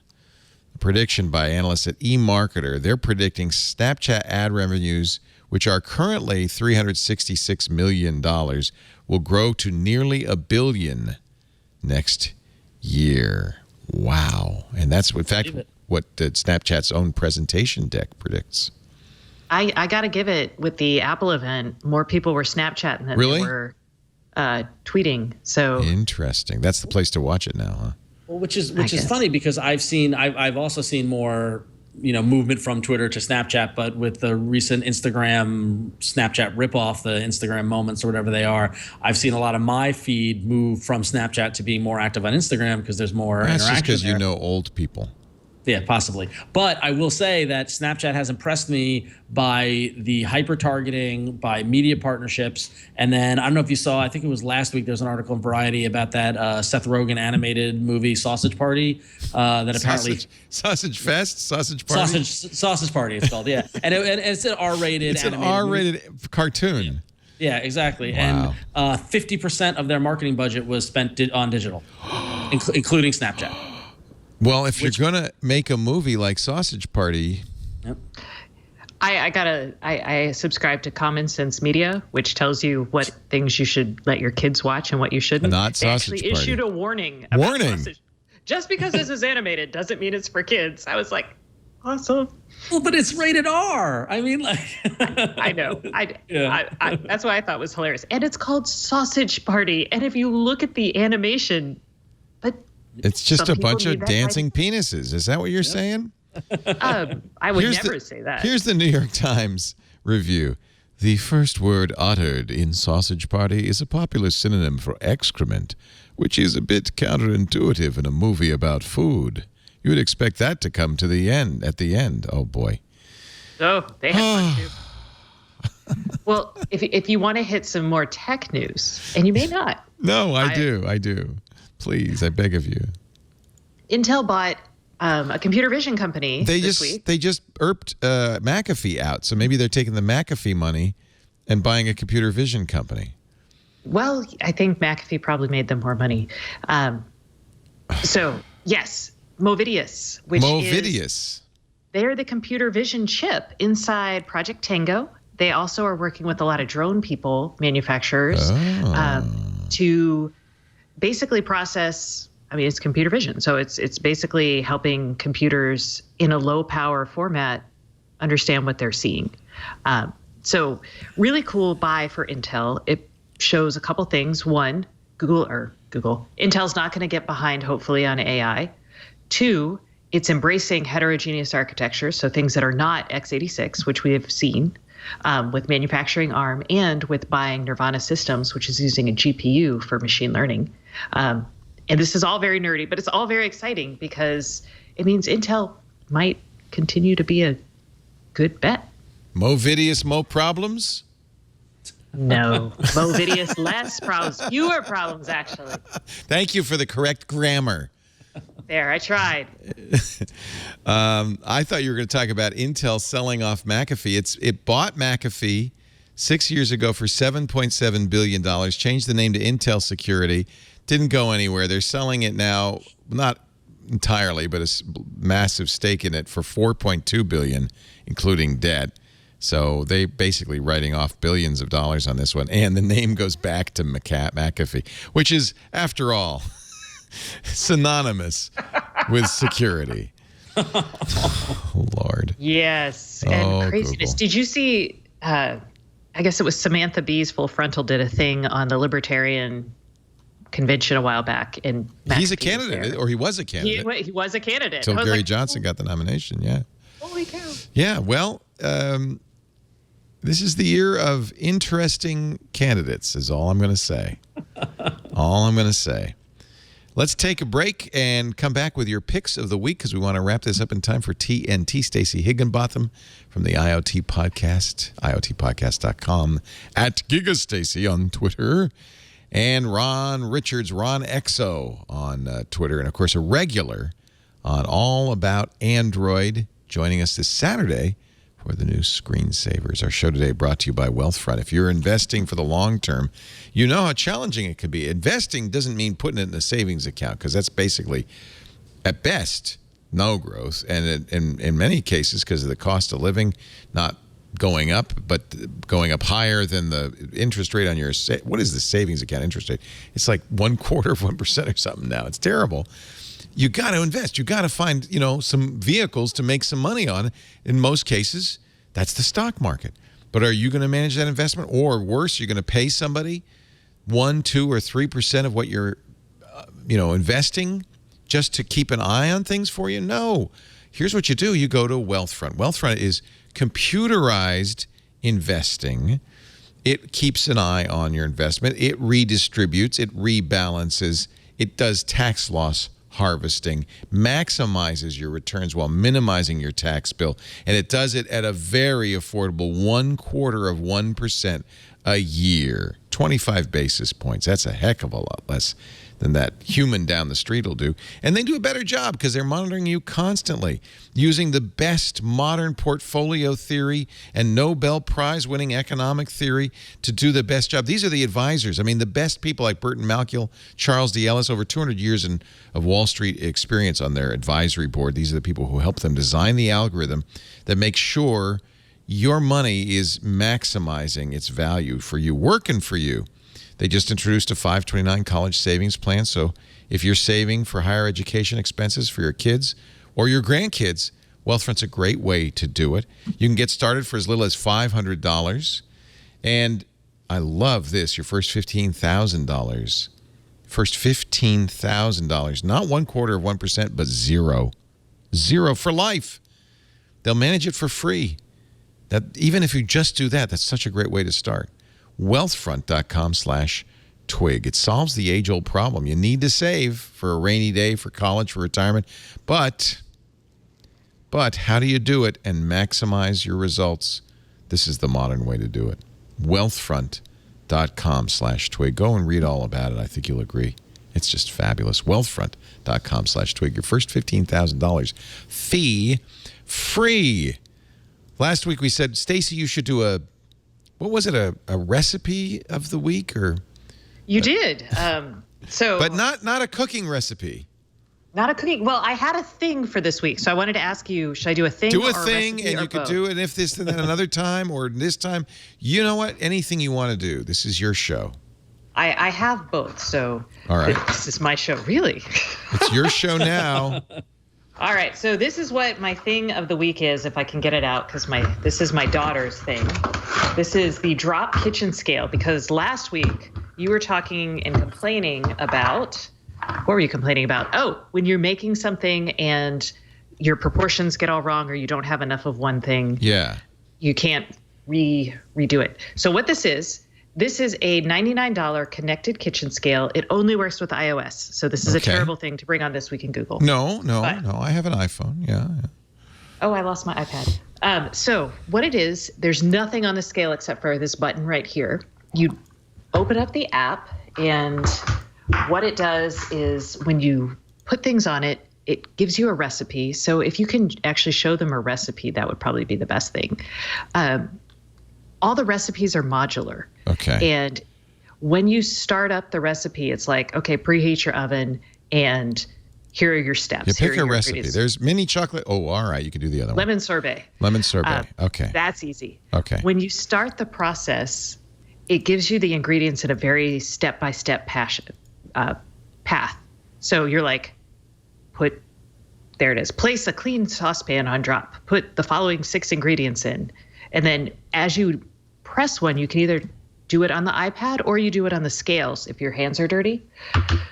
[SPEAKER 1] Prediction by analysts at eMarketer. They're predicting Snapchat ad revenues, which are currently $366 million, will grow to nearly $1 billion next year. Wow. And that's, in fact, what Snapchat's own presentation deck predicts.
[SPEAKER 5] I got to give it, with the Apple event, more people were Snapchatting than
[SPEAKER 1] Really?
[SPEAKER 5] they were tweeting. So
[SPEAKER 1] Interesting. That's the place to watch it now, huh?
[SPEAKER 4] Well, which is
[SPEAKER 5] guess.
[SPEAKER 4] funny because I've also seen more movement from Twitter to Snapchat, but with the recent Snapchat ripoff, the Instagram moments or whatever they are, I've seen a lot of my feed move from Snapchat to being more active on Instagram because there's more
[SPEAKER 1] That's
[SPEAKER 4] interaction.
[SPEAKER 1] just because old people.
[SPEAKER 4] Yeah, possibly. But I will say that Snapchat has impressed me by the hyper-targeting, by media partnerships. And then, I don't know if you saw, I think it was last week, there's an article in Variety about that Seth Rogen animated movie Sausage Party that apparently...
[SPEAKER 1] Sausage Fest? Sausage Party?
[SPEAKER 4] Sausage Party, it's called, yeah. And it's an R-rated
[SPEAKER 1] It's an
[SPEAKER 4] animated
[SPEAKER 1] R-rated
[SPEAKER 4] movie.
[SPEAKER 1] cartoon.
[SPEAKER 4] Yeah, exactly.
[SPEAKER 1] Wow.
[SPEAKER 4] And 50% of their marketing budget was spent on digital, including Snapchat.
[SPEAKER 1] Well, if you're going to make a movie like Sausage Party...
[SPEAKER 4] Yep.
[SPEAKER 5] I subscribe to Common Sense Media, which tells you what things you should let your kids watch and what you shouldn't.
[SPEAKER 1] Not
[SPEAKER 5] They
[SPEAKER 1] Sausage
[SPEAKER 5] actually
[SPEAKER 1] Party.
[SPEAKER 5] issued a warning. About
[SPEAKER 1] Warning?
[SPEAKER 5] sausage. Just because this is animated doesn't mean it's for kids. I was like, awesome.
[SPEAKER 4] Well, but it's rated R. I mean, like...
[SPEAKER 5] I know.
[SPEAKER 4] Yeah.
[SPEAKER 5] That's what I thought was hilarious. And it's called Sausage Party. And if you look at the animation, but
[SPEAKER 1] It's just
[SPEAKER 5] some
[SPEAKER 1] a
[SPEAKER 5] people
[SPEAKER 1] bunch of
[SPEAKER 5] need that
[SPEAKER 1] dancing penises. Is that what you're saying?
[SPEAKER 5] I would never say that.
[SPEAKER 1] Here's the New York Times review. The first word uttered in Sausage Party is a popular synonym for excrement, which is a bit counterintuitive in a movie about food. You would expect that to come to the end. At the end, oh boy.
[SPEAKER 5] So they had fun too. Well, if you want to hit some more tech news, and you may not.
[SPEAKER 1] No, I do. Please, I beg of you.
[SPEAKER 5] Intel bought a computer vision company
[SPEAKER 1] They
[SPEAKER 5] this
[SPEAKER 1] just
[SPEAKER 5] week.
[SPEAKER 1] they just irped McAfee out, so maybe they're taking the McAfee money and buying a computer vision company.
[SPEAKER 5] Well, I think McAfee probably made them more money. So yes, Movidius, which is they're the computer vision chip inside Project Tango. They also are working with a lot of drone manufacturers, to basically process. I mean, it's computer vision, so it's basically helping computers in a low power format understand what they're seeing. So really cool buy for Intel. It shows a couple things. One, Intel's not going to get behind, hopefully, on AI. Two, it's embracing heterogeneous architecture, so things that are not x86, which we have seen with manufacturing ARM, and with buying Nirvana Systems, which is using a GPU for machine learning. And this is all very nerdy, but it's all very exciting because it means Intel might continue to be a good bet.
[SPEAKER 1] Movidius, mo problems?
[SPEAKER 5] No. Movidius, less problems. Fewer problems, actually.
[SPEAKER 1] Thank you for the correct grammar.
[SPEAKER 5] There, I tried.
[SPEAKER 1] I thought you were going to talk about Intel selling off McAfee. It bought McAfee 6 years ago for $7.7 billion, changed the name to Intel Security, didn't go anywhere. They're selling it now, not entirely, but a massive stake in it for $4.2 billion, including debt. So they basically writing off billions of dollars on this one. And the name goes back to McAfee, which is, after all, synonymous with security. Oh, Lord.
[SPEAKER 5] Yes. And craziness.
[SPEAKER 1] Google.
[SPEAKER 5] Did you see, I guess it was Samantha Bee's Full Frontal did a thing on the Libertarian Convention a while back. And
[SPEAKER 1] He's a candidate, or he was a candidate.
[SPEAKER 5] He was a candidate.
[SPEAKER 1] Until Gary Johnson got the nomination, yeah.
[SPEAKER 5] Holy cow.
[SPEAKER 1] Yeah, well, this is the year of interesting candidates, is all I'm going to say. All I'm going to say. Let's take a break and come back with your picks of the week because we want to wrap this up in time for TNT. Stacey Higginbotham from the IoT Podcast, IoTpodcast.com, at GigaStacey on Twitter, and Ron Richards, Ron Exo on Twitter, and, of course, a regular on All About Android, joining us this Saturday for the new Screensavers. Our show today brought to you by Wealthfront. If you're investing for the long term, you know how challenging it could be. Investing doesn't mean putting it in a savings account because that's basically, at best, no growth. And in many cases, because of the cost of living not going up, but going up higher than the interest rate on your, what is the savings account interest rate? It's like 0.25% or something now. It's terrible. You got to invest. You got to find, some vehicles to make some money on. In most cases, That's the stock market. But are you going to manage that investment? Or worse, you're going to pay somebody 1%, 2%, or 3% of what you're investing just to keep an eye on things for you? No. Here's what you do. You go to Wealthfront. Wealthfront is computerized investing. It keeps an eye on your investment. It redistributes. It rebalances. It does tax loss harvesting, maximizes your returns while minimizing your tax bill. And it does it at a very affordable 0.25% a year. 25 basis points. That's a heck of a lot less than that human down the street will do. And they do a better job because they're monitoring you constantly, using the best modern portfolio theory and Nobel Prize winning economic theory to do the best job. These are the advisors. I mean, the best people like Burton Malkiel, Charles D. Ellis, over 200 years of Wall Street experience on their advisory board. These are the people who help them design the algorithm that makes sure your money is maximizing its value for you, working for you. They just introduced a 529 college savings plan. So if you're saving for higher education expenses for your kids or your grandkids, Wealthfront's a great way to do it. You can get started for as little as $500. And I love this, your first $15,000. First $15,000, not 0.25%, but zero. Zero for life. They'll manage it for free. That even if you just do that, that's such a great way to start. Wealthfront.com/twig. It solves the age-old problem. You need to save for a rainy day, for college, for retirement. But how do you do it and maximize your results? This is the modern way to do it. Wealthfront.com/twig. Go and read all about it. I think you'll agree. It's just fabulous. Wealthfront.com/twig. Your first $15,000 fee-free. Last week we said, Stacey, you should do a recipe of the week? Or
[SPEAKER 5] you did.
[SPEAKER 1] But not a cooking recipe.
[SPEAKER 5] Not a cooking. Well, I had a thing for this week, so I wanted to ask you, should I do a thing?
[SPEAKER 1] Do a
[SPEAKER 5] or
[SPEAKER 1] thing,
[SPEAKER 5] recipe,
[SPEAKER 1] and
[SPEAKER 5] or
[SPEAKER 1] you could
[SPEAKER 5] both?
[SPEAKER 1] do it if this and then another time, or this time. You know what? Anything you want to do. This is your show.
[SPEAKER 5] I have both, so
[SPEAKER 1] all right.
[SPEAKER 5] This is my show, really.
[SPEAKER 1] It's your show now.
[SPEAKER 5] All right, so this is what my thing of the week is, if I can get it out, because this is my daughter's thing. This is the drop kitchen scale, because last week you were talking and complaining about, what were you complaining about? Oh, when you're making something and your proportions get all wrong or you don't have enough of one thing.
[SPEAKER 1] Yeah.
[SPEAKER 5] You can't redo it. So what this is a $99 connected kitchen scale. It only works with iOS. So this is a terrible thing to bring on This Week in Google.
[SPEAKER 1] No. I have an iPhone. Yeah.
[SPEAKER 5] Oh, I lost my iPad. So what it is, there's nothing on the scale except for this button right here. You open up the app, and what it does is when you put things on it, it gives you a recipe. So if you can actually show them a recipe, that would probably be the best thing. All the recipes are modular.
[SPEAKER 1] Okay.
[SPEAKER 5] And when you start up the recipe, it's like, okay, preheat your oven, and here are your steps.
[SPEAKER 1] You pick a recipe. There's mini chocolate. Oh, all right. You can do the other one.
[SPEAKER 5] Lemon sorbet.
[SPEAKER 1] Lemon sorbet. Okay.
[SPEAKER 5] That's easy.
[SPEAKER 1] Okay.
[SPEAKER 5] When you start the process, it gives you the ingredients in a very step-by-step path. So you're like, there it is. Place a clean saucepan on drop. Put the following 6 ingredients in. And then as you press one, you can either do it on the iPad or you do it on the scales if your hands are dirty.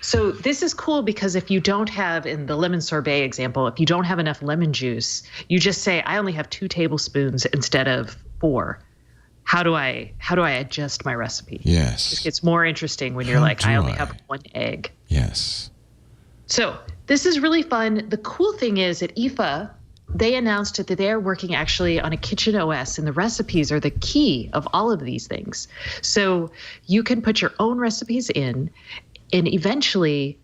[SPEAKER 5] So this is cool because if you don't have, in the lemon sorbet example, if you don't have enough lemon juice, you just say, I only have 2 tablespoons instead of 4. How do I adjust my recipe?
[SPEAKER 1] Yes.
[SPEAKER 5] It gets more interesting when you're like, I only have 1 egg.
[SPEAKER 1] Yes.
[SPEAKER 5] So this is really fun. The cool thing is at IFA, they announced that they're working actually on a kitchen OS, and the recipes are the key of all of these things. So you can put your own recipes in, and eventually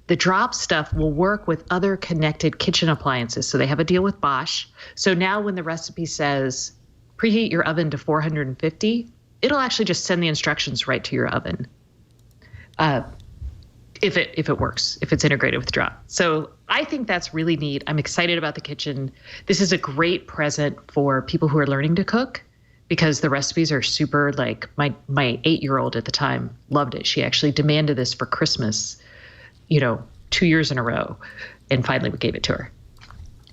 [SPEAKER 5] the drop stuff will work with other connected kitchen appliances. So they have a deal with Bosch. So now when the recipe says preheat your oven to 450, it'll actually just send the instructions right to your oven. If it works, if it's integrated with Drop. So I think that's really neat. I'm excited about the kitchen. This is a great present for people who are learning to cook because the recipes are super, like my 8-year-old at the time loved it. She actually demanded this for Christmas, 2 years in a row, and finally we gave it to her.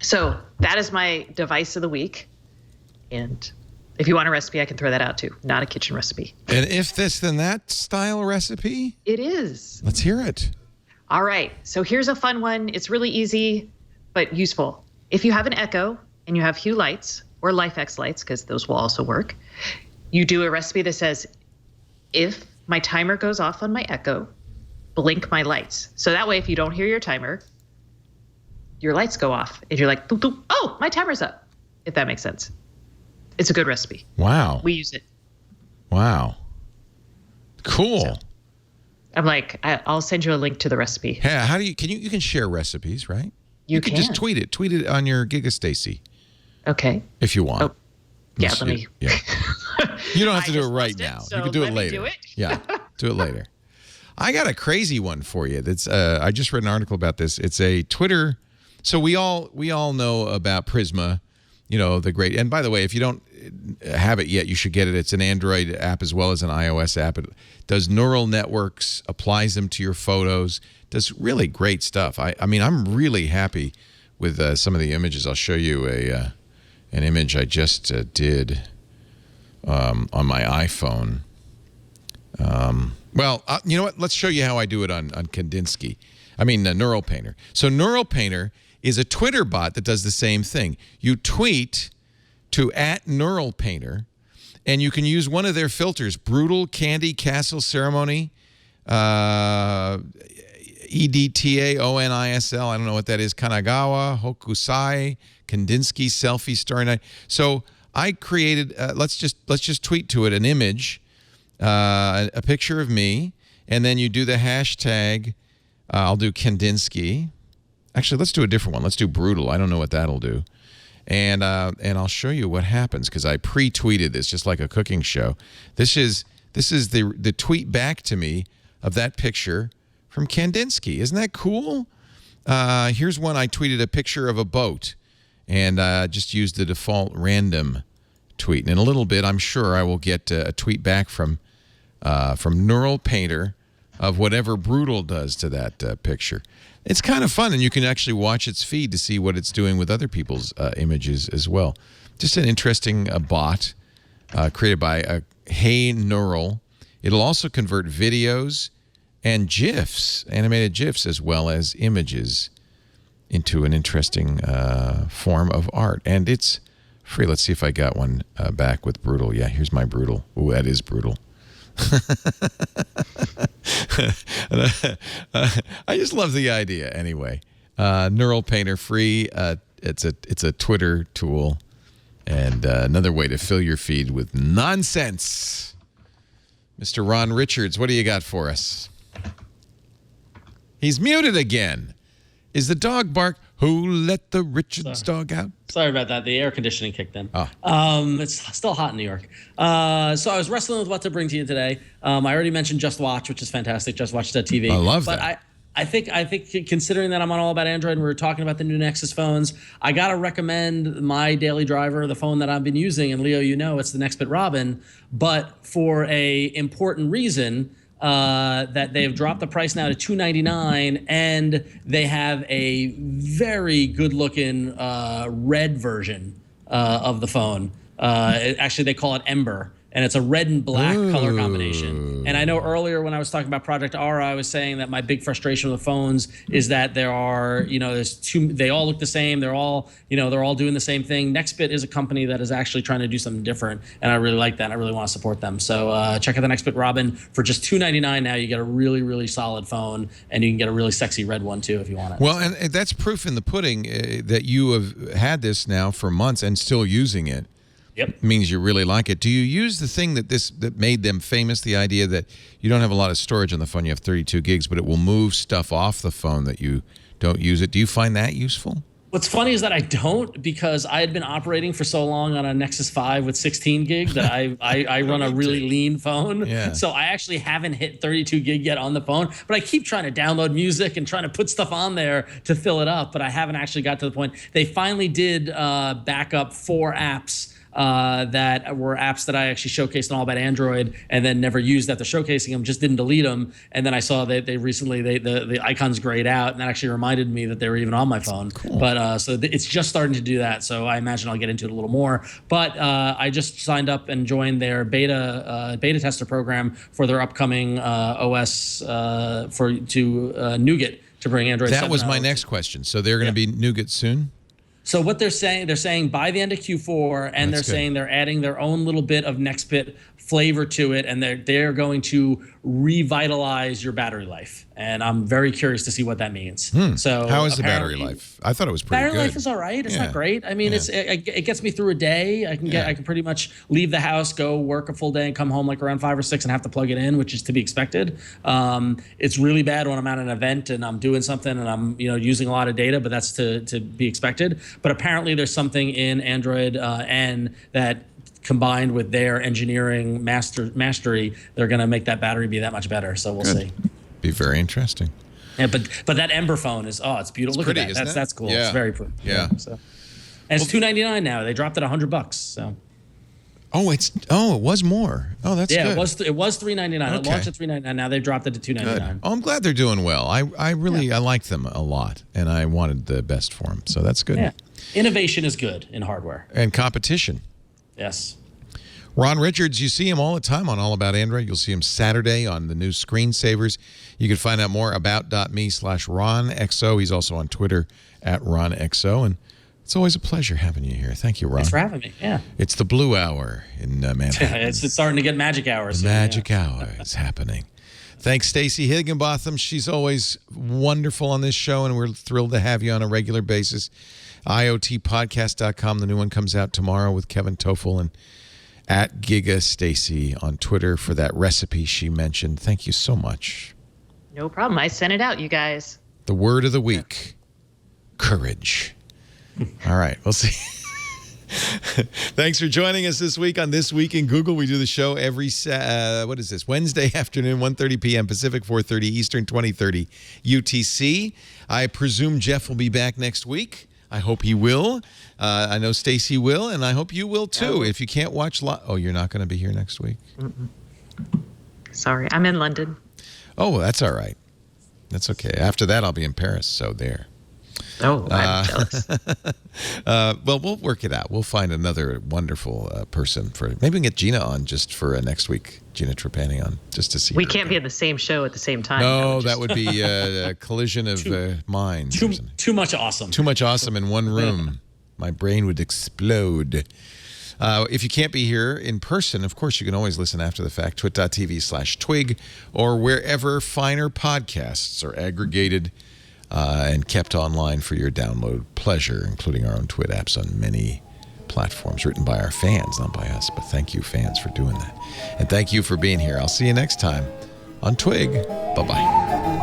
[SPEAKER 5] So that is my device of the week. And if you want a recipe, I can throw that out too. Not a kitchen recipe.
[SPEAKER 1] And if this, then that style recipe?
[SPEAKER 5] It is.
[SPEAKER 1] Let's hear it.
[SPEAKER 5] All right. So here's a fun one. It's really easy, but useful. If you have an Echo and you have Hue lights or LifeX lights, because those will also work, you do a recipe that says, if my timer goes off on my Echo, blink my lights. So that way, if you don't hear your timer, your lights go off. And you're like, doop, doop, oh, my timer's up, if that makes sense. It's a good recipe.
[SPEAKER 1] Wow.
[SPEAKER 5] We use it.
[SPEAKER 1] Wow. Cool.
[SPEAKER 5] So, I'm like, I'll send you a link to the recipe.
[SPEAKER 1] Yeah, how do you can share recipes, right?
[SPEAKER 5] You
[SPEAKER 1] can
[SPEAKER 5] can
[SPEAKER 1] just tweet it on your Giga Stacey.
[SPEAKER 5] Okay.
[SPEAKER 1] If you want.
[SPEAKER 5] Oh, yeah, let me.
[SPEAKER 1] Yeah. You don't have to
[SPEAKER 5] I
[SPEAKER 1] do it
[SPEAKER 5] just
[SPEAKER 1] right
[SPEAKER 5] lost it,
[SPEAKER 1] now.
[SPEAKER 5] so
[SPEAKER 1] You can do it
[SPEAKER 5] let me
[SPEAKER 1] later.
[SPEAKER 5] do it.
[SPEAKER 1] Yeah, do it later. I got a crazy one for you. That's I just read an article about this. It's a Twitter. So we all know about Prisma, the great. And by the way, if you don't have it yet, you should get it. It's an Android app as well as an iOS app. It does neural networks, applies them to your photos, does really great stuff. I mean, I'm really happy with some of the images. I'll show you an image I just did on my iPhone. Well, you know what? Let's show you how I do it on Kandinsky. Neural Painter. So Neural Painter is a Twitter bot that does the same thing. You tweet to @NeuralPainter, and you can use one of their filters: brutal, candy, castle, ceremony, EDTAONISL. I don't know what that is. Kanagawa, Hokusai, Kandinsky, selfie, starry night. So I created. Let's just tweet to it an image, a picture of me, and then you do the hashtag. I'll do Kandinsky. Actually, let's do a different one. Let's do brutal. I don't know what that'll do. And I'll show you what happens because I pre-tweeted this just like a cooking show. This is the tweet back to me of that picture from Kandinsky. Isn't that cool? Here's one I tweeted a picture of a boat and just used the default random tweet. And in a little bit, I'm sure I will get a tweet back from Neural Painter of whatever Brutal does to that picture. It's kind of fun, and you can actually watch its feed to see what it's doing with other people's images as well. Just an interesting bot created by Hey Neural. It'll also convert videos and GIFs, animated GIFs, as well as images into an interesting form of art. And it's free. Let's see if I got one back with Brutal. Yeah, here's my Brutal. Ooh, that is Brutal. I just love the idea anyway. Neural Painter free. It's a Twitter tool and another way to fill your feed with nonsense. Mr. Ron Richards, what do you got for us? He's muted again. Is the dog bark? Who let the Richards dog out?
[SPEAKER 4] Sorry about that. The air conditioning kicked in.
[SPEAKER 1] Oh.
[SPEAKER 4] It's still hot in New York. So I was wrestling with what to bring to you today. I already mentioned Just Watch, which is fantastic. JustWatch.tv.
[SPEAKER 1] I love
[SPEAKER 4] that. But I think considering that I'm on All About Android and we were talking about the new Nexus phones, I got to recommend my daily driver, the phone that I've been using. And Leo, it's the Nextbit Robin. But for a important reason, that they've dropped the price now to $299, and they have a very good-looking red version of the phone. Actually, they call it Ember, and it's a red and black color combination. And I know earlier when I was talking about Project Aura, I was saying that my big frustration with the phones is that there are, there's they all look the same. They're all doing the same thing. Nextbit is a company that is actually trying to do something different, and I really like that. And I really want to support them. So check out the Nextbit Robin for just $299 now. You get a really, really solid phone, and you can get a really sexy red one too if you want it.
[SPEAKER 1] Well, and that's proof in the pudding that you have had this now for months and still using it.
[SPEAKER 4] Yep.
[SPEAKER 1] Means you really like it. Do you use the thing that made them famous, the idea that you don't have a lot of storage on the phone, you have 32 gigs, but it will move stuff off the phone that you don't use it? Do you find that useful?
[SPEAKER 4] What's funny is that I don't, because I had been operating for so long on a Nexus 5 with 16 gig that I run a really lean phone.
[SPEAKER 1] Yeah.
[SPEAKER 4] So I actually haven't hit 32 gig yet on the phone, but I keep trying to download music and trying to put stuff on there to fill it up, but I haven't actually got to the point. They finally did back up 4 apps that were apps that I actually showcased on All About Android and then never used after showcasing them, just didn't delete them. And then I saw that they recently, the icons grayed out, and that actually reminded me that they were even on my phone. Cool. But so it's just starting to do that. So I imagine I'll get into it a little more. But I just signed up and joined their beta tester program for their upcoming OS to Nougat to bring Android 7
[SPEAKER 1] That was my
[SPEAKER 4] out.
[SPEAKER 1] next question. So they're going to be Nougat soon?
[SPEAKER 4] So what they're saying by the end of Q4, and they're saying they're adding their own little bit of next bit flavor to it, and they're going to revitalize your battery life. And I'm very curious to see what that means. So
[SPEAKER 1] how is the battery life? I thought it was pretty good.
[SPEAKER 4] Battery life is all right. It's not great. I mean, it gets me through a day. I can pretty much leave the house, go work a full day, and come home like around 5 or 6 and have to plug it in, which is to be expected. It's really bad when I'm at an event and I'm doing something and I'm using a lot of data, but that's to be expected. But apparently there's something in Android N that, combined with their engineering mastery, they're going to make that battery be that much better. So we'll see.
[SPEAKER 1] Be very interesting.
[SPEAKER 4] Yeah, but that Ember phone is it's beautiful. Look
[SPEAKER 1] pretty,
[SPEAKER 4] at that.
[SPEAKER 1] isn't it?
[SPEAKER 4] That's cool.
[SPEAKER 1] Yeah.
[SPEAKER 4] It's very pretty.
[SPEAKER 1] Yeah.
[SPEAKER 4] So, and it's $299 now. They dropped it $100. So.
[SPEAKER 1] It was more. Oh, that's good.
[SPEAKER 4] Yeah, it was $399.
[SPEAKER 1] Okay.
[SPEAKER 4] It launched at $399. Now they've dropped it to $299.
[SPEAKER 1] Good. Oh, I'm glad they're doing well. I liked them a lot, and I wanted the best for them. So that's good.
[SPEAKER 4] Yeah. Innovation is good in hardware.
[SPEAKER 1] And competition.
[SPEAKER 4] Yes.
[SPEAKER 1] Ron Richards, you see him all the time on All About Android. You'll see him Saturday on the new Screensavers. You can find out more about.me/RonXO. He's also on Twitter @RonXO. And it's always a pleasure having you here. Thank you, Ron.
[SPEAKER 4] Thanks for having me. Yeah.
[SPEAKER 1] It's the Blue Hour in Manhattan.
[SPEAKER 4] It's starting to get magic hours.
[SPEAKER 1] The magic hour is happening. Thanks, Stacey Higginbotham. She's always wonderful on this show, and we're thrilled to have you on a regular basis. IoTpodcast.com. The new one comes out tomorrow with Kevin Toffel and @GigaStacey on Twitter for that recipe she mentioned. Thank you so much.
[SPEAKER 5] No problem. I sent it out, you guys.
[SPEAKER 1] The word of the week, courage. All right, we'll see. Thanks for joining us this week on This Week in Google. We do the show every, Wednesday afternoon, 1:30 p.m. Pacific, 4:30 Eastern, 20:30 UTC. I presume Jeff will be back next week. I hope he will. I know Stacey will, and I hope you will too. If you can't watch you're not going to be here next week?
[SPEAKER 5] Sorry, I'm in London.
[SPEAKER 1] Oh, well, that's all right. That's okay. After that, I'll be in Paris, so there.
[SPEAKER 5] Oh, I'm jealous.
[SPEAKER 1] Well, we'll work it out. We'll find another wonderful person for. Maybe we can get Gina on just for next week. Gina Trapani on just to see.
[SPEAKER 5] We can't be in the same show at the same time.
[SPEAKER 1] No, that would be a collision of minds.
[SPEAKER 4] Too much awesome.
[SPEAKER 1] Too much awesome in one room. My brain would explode. If you can't be here in person, of course, you can always listen after the fact. twit.tv/twig or wherever finer podcasts are aggregated and kept online for your download pleasure, including our own Twit apps on many platforms, written by our fans, not by us. But thank you, fans, for doing that. And thank you for being here. I'll see you next time on Twig. Bye-bye.